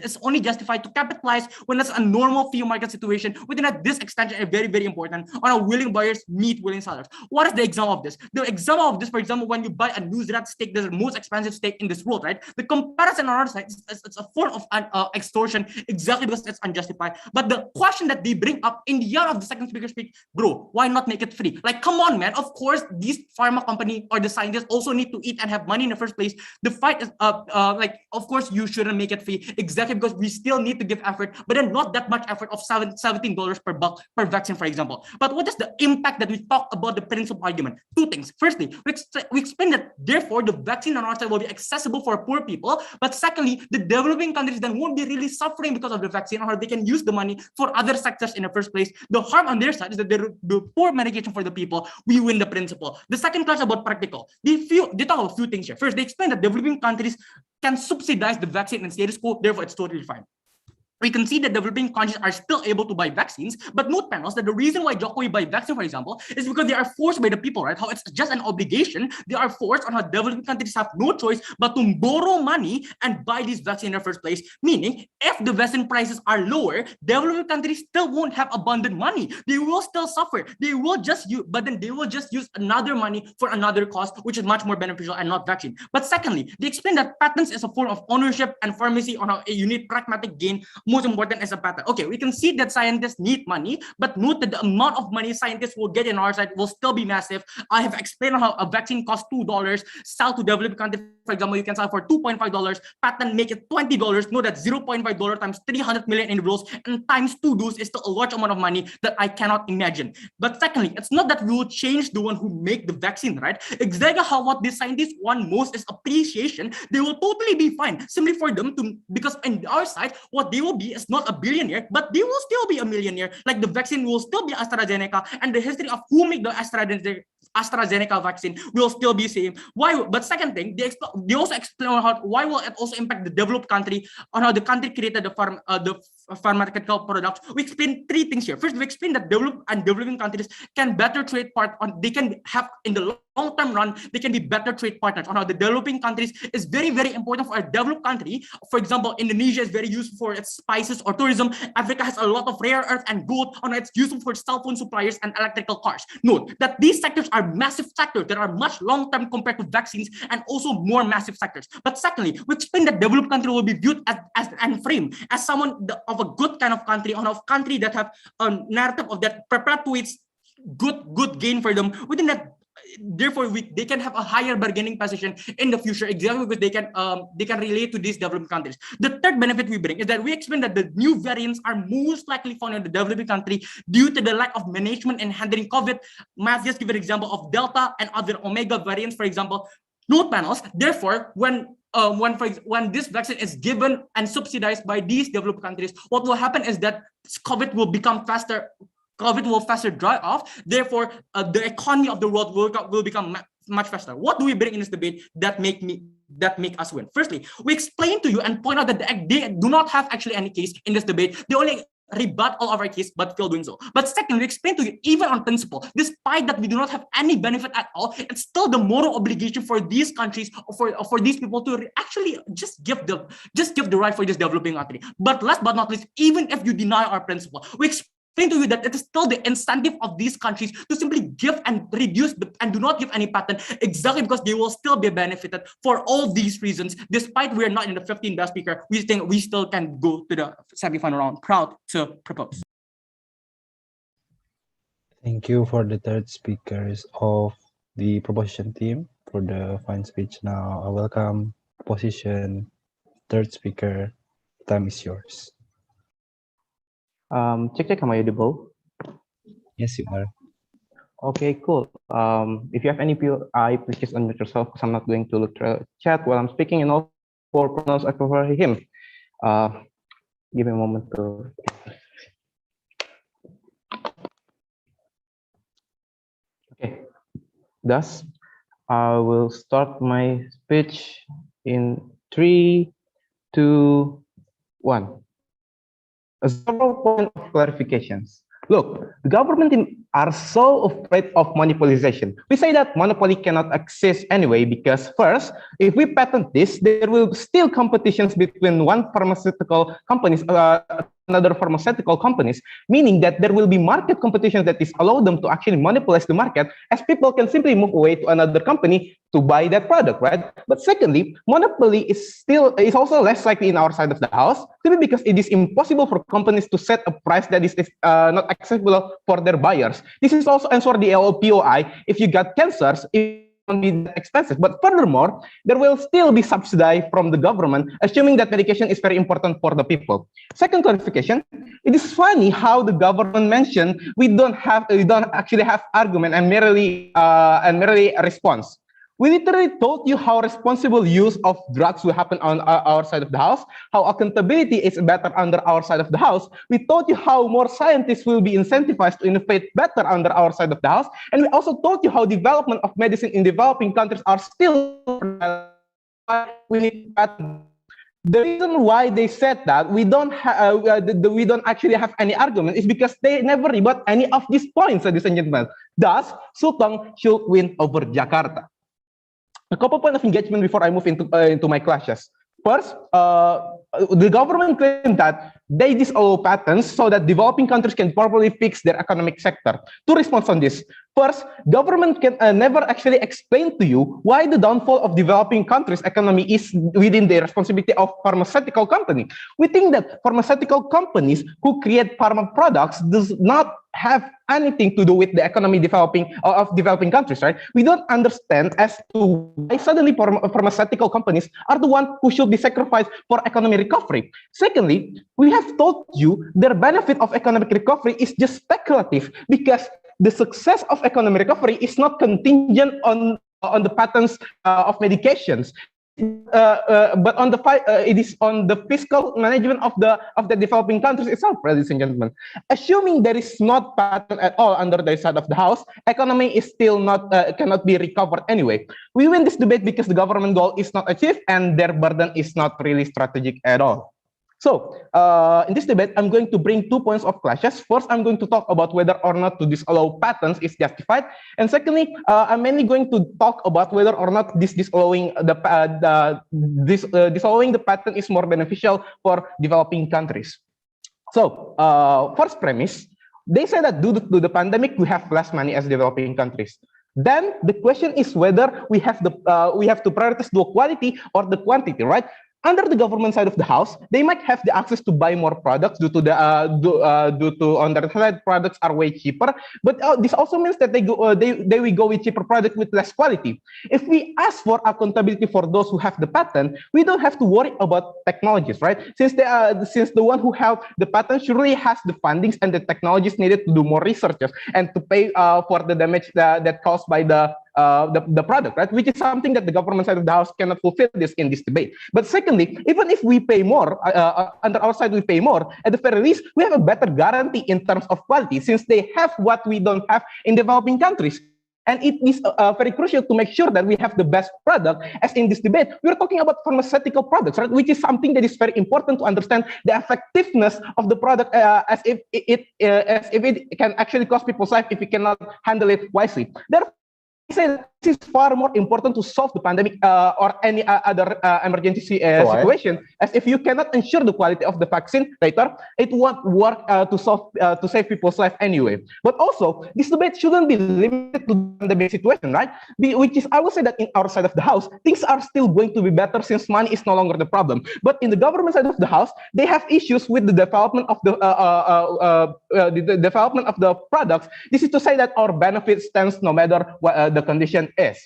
is only justified to capitalize when it's a normal free market situation. Within that, this extension is very, very important on how willing buyers meet willing sellers. What is the example of this? The example of this, for example, when you buy a newsrat steak, that's the most expensive steak in this world, right? The comparison on our side is it's a form of extortion, exactly because it's unjustified. But the question that they bring up in the year of the second speaker speak, bro, why not make it free? Like, come on, man. Of course, these pharma company or the scientists also need to eat and have money in the first place. The fight is like, of course, you shouldn't make it free, exactly because we still need to give effort, but then not that much effort of $17 per vaccine, for example. But what is the impact that we talk about the principal argument? Two things. Firstly, we explain that therefore the vaccine on our side will be accessible for poor people, but secondly, the developing countries then won't be really suffering because of the vaccine, or they can use the money for other sectors in the first place. The harm on their side is that the poor medication for the people. We win the principle. The second class about practical. They talk about a few things here. First, they explain that developing countries can subsidize the vaccine and status quo, therefore it's totally fine. We can see that developing countries are still able to buy vaccines, but note panels that the reason why Jokowi buy vaccine, for example, is because they are forced by the people, right? How it's just an obligation. They are forced on how developing countries have no choice but to borrow money and buy this vaccine in the first place. Meaning, if the vaccine prices are lower, developing countries still won't have abundant money. They will still suffer. They will just use, but then they will just use another money for another cause, which is much more beneficial and not vaccine. But secondly, they explain that patents is a form of ownership and pharmacy on how you need pragmatic gain. Most important is a patent. Okay, we can see that scientists need money, but note that the amount of money scientists will get in our side will still be massive. I have explained how a vaccine costs $2, sell to developing countries, for example, you can sell for $2.5, patent make it $20. Know that $0.5 times 300 million individuals and times 2 doses is still a large amount of money that I cannot imagine. But secondly, it's not that we will change the one who make the vaccine, right? Exactly how what the scientists want most is appreciation. They will totally be fine simply for them to, because on our side, what they will be is not a billionaire, but they will still be a millionaire. Like the vaccine will still be AstraZeneca, and the history of who make the AstraZeneca vaccine will still be same. Why? But second thing, they also explain how why will it also impact the developed country on how the country created the pharmaceutical products. We explain three things here. First, we explain that developed and developing countries can better trade they can have in the long-term run, they can be better trade partners on how the developing countries is very, very important for a developed country. For example, Indonesia is very useful for its spices or tourism. Africa has a lot of rare earth and gold on it's useful for cell phone suppliers and electrical cars. Note that these sectors are massive sectors that are much long-term compared to vaccines and also more massive sectors. But secondly, we explain that developed country will be viewed as and framed as someone of a good kind of country, on a country that have a narrative of that perpetuates good gain for them. Within that, therefore they can have a higher bargaining position in the future, exactly because they can relate to these developing countries. The third benefit we bring is that we explain that the new variants are most likely found in the developing country due to the lack of management and handling COVID. Matt just give an example of Delta and other Omega variants, for example. Note panels. Therefore, when this vaccine is given and subsidized by these developed countries, what will happen is that COVID will become faster. COVID will faster dry off. Therefore, the economy of the world will become much faster. What do we bring in this debate that make us win? Firstly, we explain to you and point out that they do not have actually any case in this debate. They only rebut all of our case, but fail doing so. But second, we explain to you, even on principle, despite that we do not have any benefit at all, it's still the moral obligation for these countries, for these people to actually just give the right for this developing country. But last but not least, even if you deny our principle, we explain to you that it is still the incentive of these countries to simply give and reduce and do not give any patent, exactly because they will still be benefited for all these reasons. Despite we are not in the 15 best speaker, we think we still can go to the semi-final round. Proud to propose. Thank you for the third speakers of the proposition team for the fine speech. Now I welcome proposition third speaker. Time is yours. Check, am I audible? Yes, you are. Okay, cool. If you have any POI, please just unmute yourself because I'm not going to look through chat while I'm speaking, and also for pronouns I prefer him. Give me a moment to. Okay, thus I will start my speech in 3, 2, 1. Several points of clarifications. Look, the government are so afraid of monopolization. We say that monopoly cannot exist anyway because first, if we patent this, there will still competitions between one pharmaceutical companies, another pharmaceutical companies, meaning that there will be market competition that is allow them to actually monopolize the market, as people can simply move away to another company to buy that product, right? But secondly, monopoly is also less likely in our side of the house, simply because it is impossible for companies to set a price that is not accessible for their buyers. This is also answer the LPOI. If you got cancers, it won't be that expensive. But furthermore, there will still be subsidy from the government, assuming that medication is very important for the people. Second clarification: it is funny how the government mentioned we don't actually have argument and merely a response. We literally told you how responsible use of drugs will happen on our side of the house, how accountability is better under our side of the house. We told you how more scientists will be incentivized to innovate better under our side of the house. And we also told you how development of medicine in developing countries are still we need patent. The reason why they said that we don't actually have any argument is because they never rebut any of these points, ladies and gentlemen. Thus, Sulteng should win over Jakarta. A couple points of engagement before I move into my clashes. First, the government claimed that they disallow patents so that developing countries can properly fix their economic sector. Two responses on this. First, government can never actually explain to you why the downfall of developing countries' economy is within the responsibility of pharmaceutical company. We think that pharmaceutical companies who create pharma products does not have anything to do with the economy of developing countries, right? We don't understand as to why suddenly pharmaceutical companies are the one who should be sacrificed for economic recovery. Secondly, we have told you their benefit of economic recovery is just speculative because the success of economic recovery is not contingent on the patents of medications. But on it is on the fiscal management of the developing countries itself, ladies and gentlemen. Assuming there is not patent at all under the side of the house, economy is still not cannot be recovered anyway. We win this debate because the government goal is not achieved and their burden is not really strategic at all. So, in this debate, I'm going to bring 2 points of clashes. First, I'm going to talk about whether or not to disallow patents is justified. And secondly, I'm mainly going to talk about whether or not disallowing disallowing the patent is more beneficial for developing countries. So, first premise, they say that due to the pandemic, we have less money as developing countries. Then the question is whether we have to prioritize the quality or the quantity, right? Under the government side of the house, they might have the access to buy more products due to on their side products are way cheaper. But this also means that they will go with cheaper product with less quality. If we ask for accountability for those who have the patent, we don't have to worry about technologies, right? Since the one who held the patent surely has the fundings and the technologies needed to do more researches and to pay for the damage that caused by the product, right? Which is something that the government side of the house cannot fulfill this in this debate. But secondly, even if we pay more, under our side we pay more, at the very least, we have a better guarantee in terms of quality since they have what we don't have in developing countries. And it is very crucial to make sure that we have the best product. As in this debate, we're talking about pharmaceutical products, right? Which is something that is very important to understand the effectiveness of the product as if it can actually cost people's life if we cannot handle it wisely. Therefore, say that is far more important to solve the pandemic or any other emergency Why? situation, as if you cannot ensure the quality of the vaccine later, it won't work to save people's life anyway. But also, this debate shouldn't be limited to the pandemic situation, right? Which is, I would say that in our side of the house, things are still going to be better since money is no longer the problem. But in the government side of the house, they have issues with the development of the development of the products. This is to say that our benefit stands no matter what the condition is.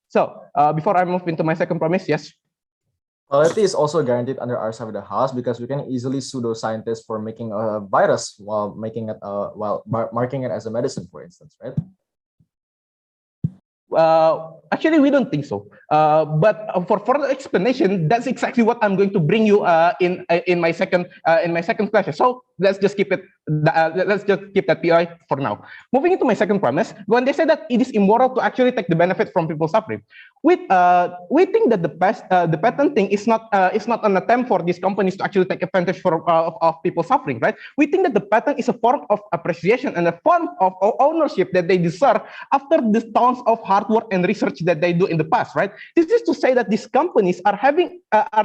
So before I move into my second promise, yes. Quality is also guaranteed under our side of the house because we can easily sue those scientists for making a virus while making it marking it as a medicine, for instance, right? Actually, we don't think so. But for further explanation, that's exactly what I'm going to bring you in my second question. So let's just keep it. Let's just keep that PI for now. Moving into my second premise, when they say that it is immoral to actually take the benefit from people suffering, we think that the patent thing is not an attempt for these companies to actually take advantage of people suffering, right? We think that the patent is a form of appreciation and a form of ownership that they deserve after the tons of hard work and research that they do in the past, right? This is to say that these companies are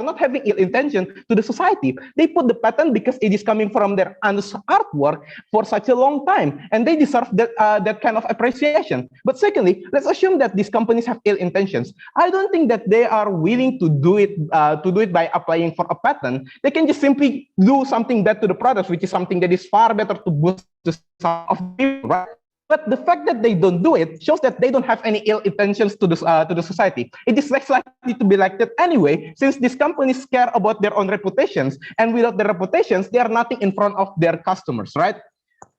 not having ill intention to the society. They put the patent because it is coming from their honest artwork for such a long time, and they deserve that kind of appreciation. But secondly, let's assume that these companies have ill intentions. I don't think that they are willing to do it by applying for a patent. They can just simply do something bad to the product, which is something that is far better to boost the sales of people, right? But the fact that they don't do it shows that they don't have any ill intentions to the society. It is less likely to be like that anyway, since these companies care about their own reputations, and without their reputations, they are nothing in front of their customers, right?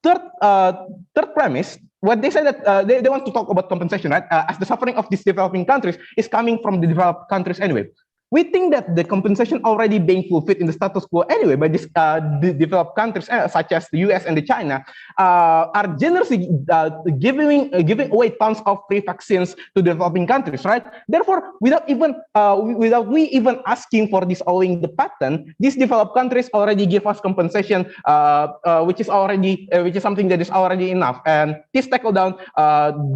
Third premise, what they say that they want to talk about compensation, right? As the suffering of these developing countries is coming from the developed countries anyway. We think that the compensation already being fulfilled in the status quo anyway by these the developed countries such as the US and the China are generously giving away tons of free vaccines to developing countries, right? Therefore, without we even asking for this owing the patent, these developed countries already give us compensation, which is something that is already enough, and this tackle down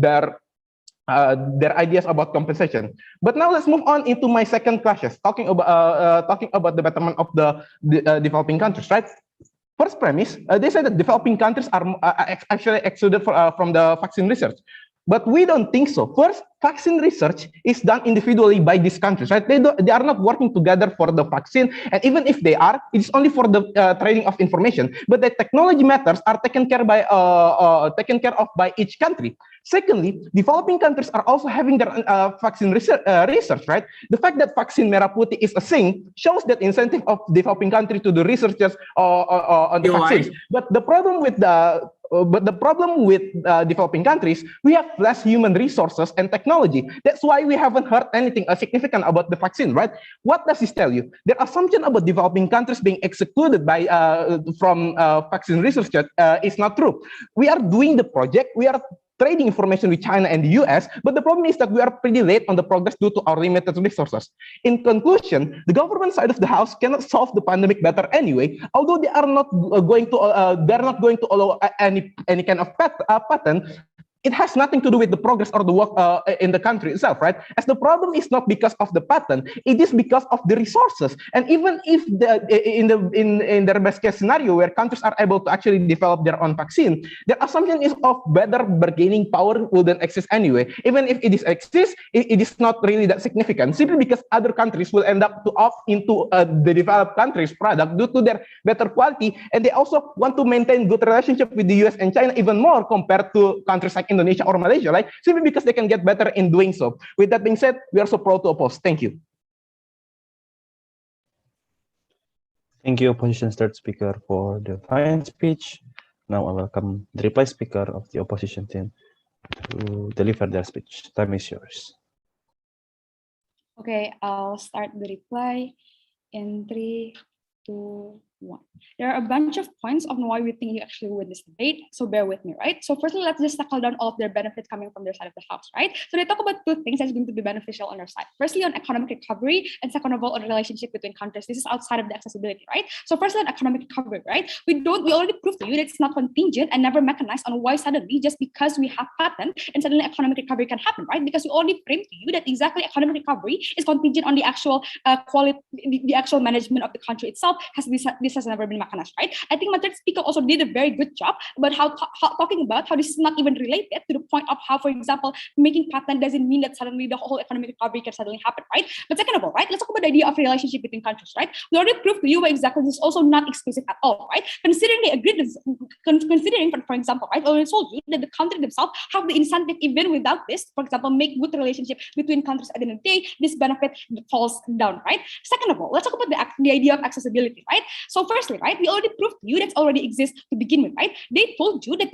their ideas about compensation. But now let's move on into my second clashes, talking about the betterment of the developing countries, right? First premise, they say that developing countries are actually excluded from the vaccine research. But we don't think so. First, vaccine research is done individually by these countries, right? They are not working together for the vaccine, and even if they are, it's only for the trading of information. But the technology matters are taken care of by each country. Secondly, developing countries are also having their vaccine research, right? The fact that vaccine merah putih is a thing shows that incentive of developing country to do researchers on the vaccines. But the problem with developing countries, we have less human resources and technology. That's why we haven't heard anything significant about the vaccine, right? What does this tell you? Their assumption about developing countries being excluded from vaccine research is not true. We are doing the project. We are trading information with China and the US, but the problem is that we are pretty late on the progress due to our limited resources. In conclusion, the government side of the house cannot solve the pandemic better anyway, although they are not going to allow any kind of patent. It has nothing to do with the progress or the work in the country itself, right? As the problem is not because of the patent, it is because of the resources. And even if in their best case scenario where countries are able to actually develop their own vaccine, their assumption is of better bargaining power wouldn't exist anyway. Even if it exists, it is not really that significant, simply because other countries will end up to opt into the developed countries' product due to their better quality, and they also want to maintain good relationship with the US and China even more compared to countries like Indonesia or Malaysia, right? Simply because they can get better in doing so. With that being said, we are so proud to oppose. Thank you. Thank you, opposition's third speaker, for the fine speech. Now I welcome the reply speaker of the opposition team to deliver their speech. Time is yours. Okay, I'll start the reply in 3, 2, one. There are a bunch of points on why we think you actually win this debate, so bear with me, right? So firstly, let's just tackle down all of their benefits coming from their side of the house, right? So they talk about two things that's going to be beneficial on their side. Firstly, on economic recovery, and second of all, on relationship between countries. This is outside of the accessibility, right? So firstly, on economic recovery, right? We already proved to you that it's not contingent and never mechanized on why suddenly, just because we have patent and suddenly economic recovery can happen, right? Because we already framed to you that exactly economic recovery is contingent on the actual quality, the actual management of the country itself. This has never been mechanized, right? I think my third speaker also did a very good job about how talking about how this is not even related to the point of how, for example, making patent doesn't mean that suddenly the whole economic recovery can suddenly happen, right? But second of all, right, let's talk about the idea of relationship between countries, right? We already proved to you why exactly this is also not exclusive at all, right? Considering they agreed, considering, for example, right, I already told you that the country themselves have the incentive even without this, for example, make good relationship between countries at the end of the day, this benefit falls down, right? Second of all, let's talk about the idea of accessibility, right? So firstly, right, we already proved to you that already exists to begin with, right? They told you that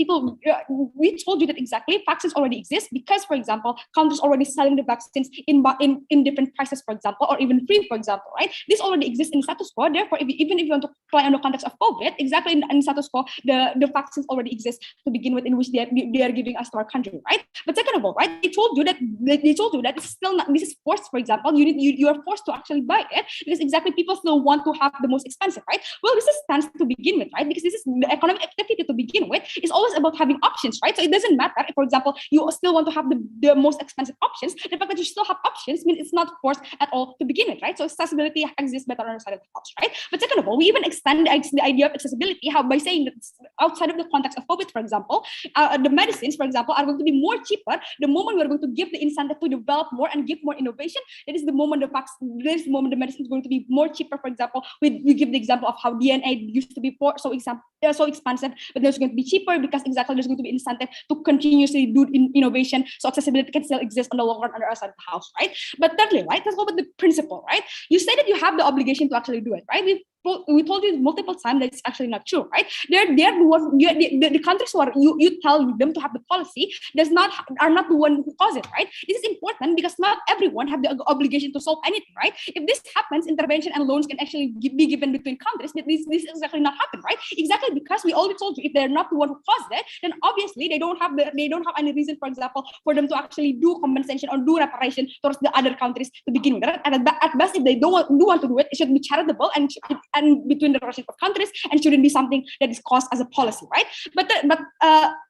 we told you that exactly vaccines already exist because, for example, countries already selling the vaccines in different prices, for example, or even free, for example, right? This already exists in status quo. Therefore, even if you want to apply on the context of COVID, exactly in status quo, the vaccines already exist to begin with, in which they are giving us to our country, right? But second of all, right, they told you that it's still not, this is forced, for example, you are forced to actually buy it because exactly people still want to have the most expensive, right? Well, this is stance to begin with, right? Because this is the economic activity to begin with. It's always about having options, right? So it doesn't matter if, for example, you still want to have the most expensive options. The fact that you still have options means it's not forced at all to begin with, right? So accessibility exists better on the side of the house, right? But second of all, we even extend the idea of accessibility by saying that outside of the context of COVID, for example, the medicines, for example, are going to be more cheaper the moment we're going to give the incentive to develop more and give more innovation. That is the moment the medicine is going to be more cheaper. For example, we give the example of how DNA used to be so expensive, but there's going to be cheaper because exactly there's going to be incentive to continuously do innovation, so accessibility can still exist on the long run on the other side of the house, right? But thirdly, right, let's go with the principle, right? You say that you have the obligation to actually do it, right? We told you multiple times that it's actually not true, right? The countries who are you tell them to have the policy are not the one who cause it, right? This is important because not everyone have the obligation to solve anything, right? If this happens, intervention and loans can actually be given between countries, but this is exactly not happen, right? Exactly because we already told you if they're not the one who caused it, then obviously they don't have any reason, for example, for them to actually do compensation or do reparation towards the other countries to begin with. Right? And at best, if they don't want to do it, it should be charitable and between the relationship of countries, and shouldn't be something that is caused as a policy, right? But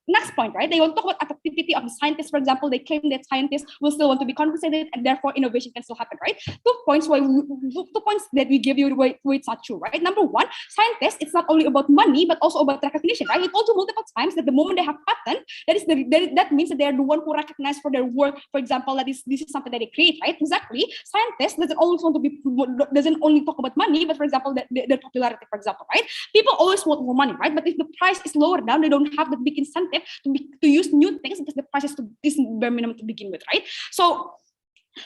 next point, right? They want to talk about activity of the scientists, for example. They claim that scientists will still want to be compensated, and therefore innovation can still happen, right? 2 points that we give you why it's not true, right? Number one, scientists, it's not only about money but also about recognition, right? We told you multiple times that the moment they have patent, that means that they are the one who recognize for their work. For example, that this is something that they create, right? Exactly. Scientists doesn't only talk about money, but for example, their popularity, for example, right? People always want more money, right? But if the price is lower down, they don't have the big incentive to use new things because the price is bare minimum to begin with, right? So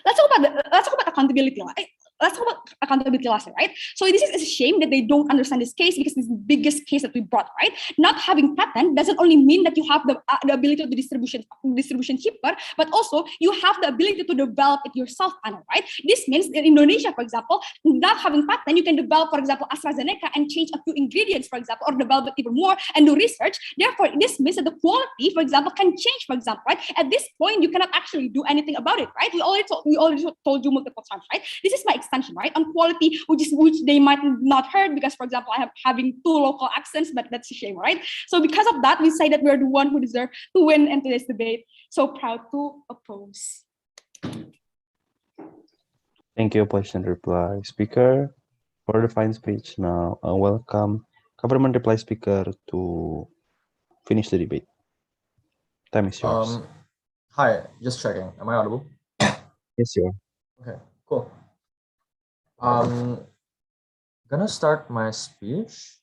let's talk about accountability, right? Let's talk about accountability last, right? So this is a shame that they don't understand this case because this is the biggest case that we brought, right? Not having patent doesn't only mean that you have the ability to distribution cheaper, but also you have the ability to develop it yourself, panel, right? This means in Indonesia, for example, not having patent, you can develop, for example, AstraZeneca and change a few ingredients, for example, or develop it even more and do research. Therefore, this means that the quality, for example, can change, for example, right? At this point, you cannot actually do anything about it, right? We already told you multiple times, right? This is my extension, right, on quality, which they might not heard because, for example, I have having 2 local accents, but that's a shame, right? So because of that, we say that we're the one who deserve to win in today's debate. So proud to oppose. Thank you, question reply speaker. For the fine speech, now I welcome government reply speaker to finish the debate. Time is yours. Hi, just checking. Am I audible? Yes, you are. Okay, cool. Gonna start my speech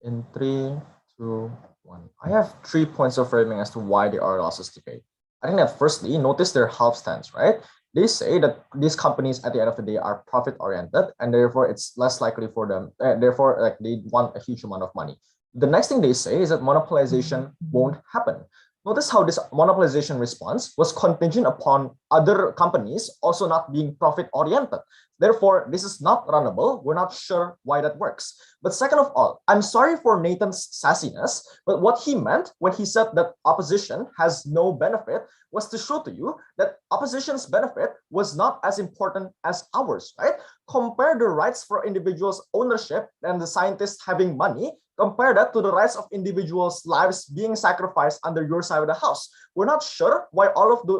in 3, 2, 1. I have 3 points of framing as to why they are lost this debate. I think that firstly, notice their half stance, right? They say that these companies at the end of the day are profit oriented, and therefore it's less likely for them. Therefore, like they want a huge amount of money. The next thing they say is that monopolization won't happen. Notice how this monopolization response was contingent upon other companies also not being profit oriented. Therefore, this is not runnable. We're not sure why that works. But second of all, I'm sorry for Nathan's sassiness, but what he meant when he said that opposition has no benefit was to show to you that opposition's benefit was not as important as ours, right? Compare the rights for individuals' ownership and the scientists having money. Compare that to the rights of individuals' lives being sacrificed under your side of the house. We're not sure why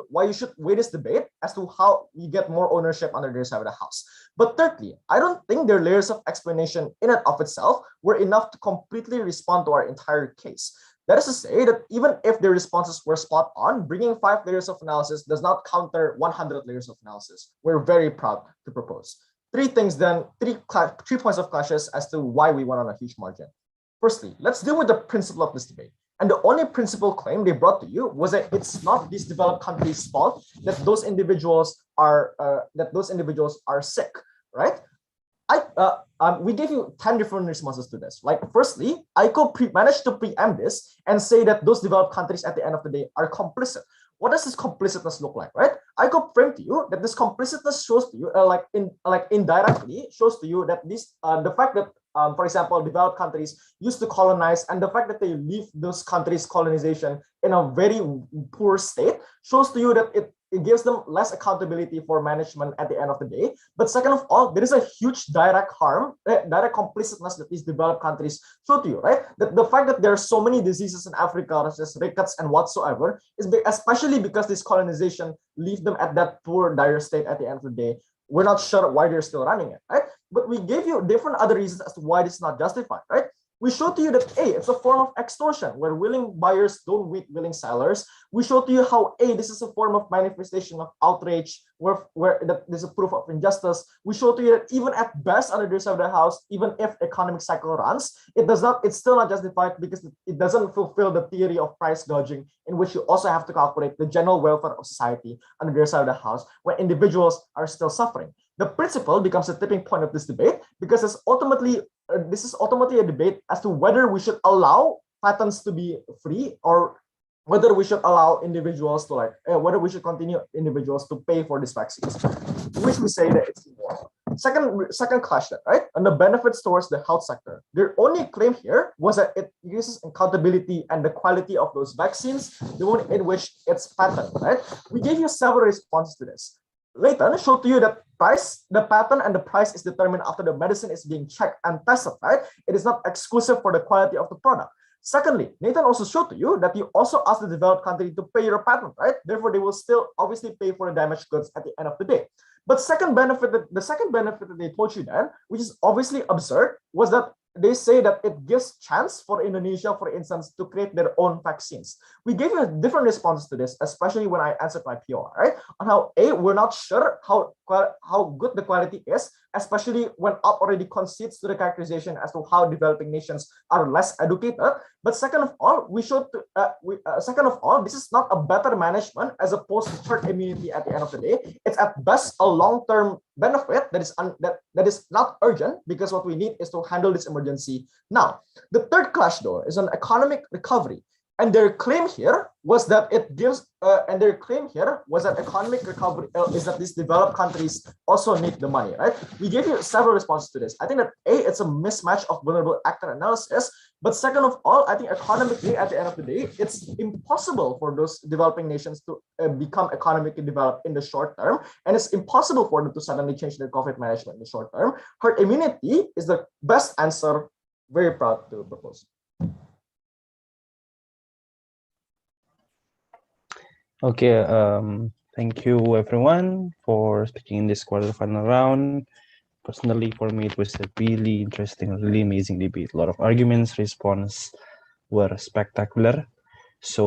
why you should win this debate as to how you get more ownership under their side of the house. But thirdly, I don't think their layers of explanation in and of itself were enough to completely respond to our entire case. That is to say that even if their responses were spot on, bringing 5 layers of analysis does not counter 100 layers of analysis. We're very proud to propose. Three points of clashes as to why we won on a huge margin. Firstly, let's deal with the principle of this debate. And the only principal claim they brought to you was that it's not these developed countries' fault that those individuals are sick, right? We gave you 10 different responses to this. Like, firstly, I could manage to preempt this and say that those developed countries at the end of the day are complicit. What does this complicitness look like, right? I could frame to you that this complicitness shows to you, indirectly shows to you that the fact that, for example, developed countries used to colonize, and the fact that they leave those countries' colonization in a very poor state shows to you that it gives them less accountability for management at the end of the day. But second of all, there is a huge direct complicitness that these developed countries show to you, right? The fact that there are so many diseases in Africa, such as rickets and whatsoever, is especially because this colonization leave them at that poor, dire state at the end of the day. We're not sure why they're still running it, right? But we gave you different other reasons as to why this is not justified, right? We showed to you that A, it's a form of extortion where willing buyers don't meet willing sellers. We showed to you how A, this is a form of manifestation of outrage where there's a proof of injustice. We showed to you that even at best under this side of the house, even if economic cycle runs, it's still not justified because it doesn't fulfill the theory of price gouging, in which you also have to calculate the general welfare of society under their side of the house when individuals are still suffering. The principle becomes a tipping point of this debate because this is ultimately a debate as to whether we should allow patents to be free or whether we should allow individuals to whether we should continue individuals to pay for these vaccines, which we say that it's immoral. Second question, right? On the benefits towards the health sector. Their only claim here was that it uses accountability and the quality of those vaccines, the one in which it's patent, right? We gave you several responses to this. Leighton showed to you that the patent and the price is determined after the medicine is being checked and tested, right? It is not exclusive for the quality of the product. Secondly, Nathan also showed to you that you also asked the developed country to pay your patent, right? Therefore, they will still obviously pay for the damaged goods at the end of the day. But the second benefit that they told you then, which is obviously absurd, was that they say that it gives chance for Indonesia, for instance, to create their own vaccines. We gave you different responses to this, especially when I answered my POR, right? On how A, we're not sure how good the quality is, especially when UP already concedes to the characterization as to how developing nations are less educated. But second of all, this is not a better management as opposed to herd immunity at the end of the day. It's at best a long-term benefit that is not urgent because what we need is to handle this emergency now. The third clash, though, is on economic recovery. And their claim here was that economic recovery is that these developed countries also need the money, right? We gave you several responses to this. I think that A, it's a mismatch of vulnerable actor analysis, but second of all, I think economically at the end of the day, it's impossible for those developing nations to become economically developed in the short term, and it's impossible for them to suddenly change their COVID management in the short term. Herd immunity is the best answer. Very proud to propose. Okay, thank you everyone for speaking in this quarterfinal round. Personally, for me, it was a really interesting, really amazing debate. A lot of arguments, response were spectacular. So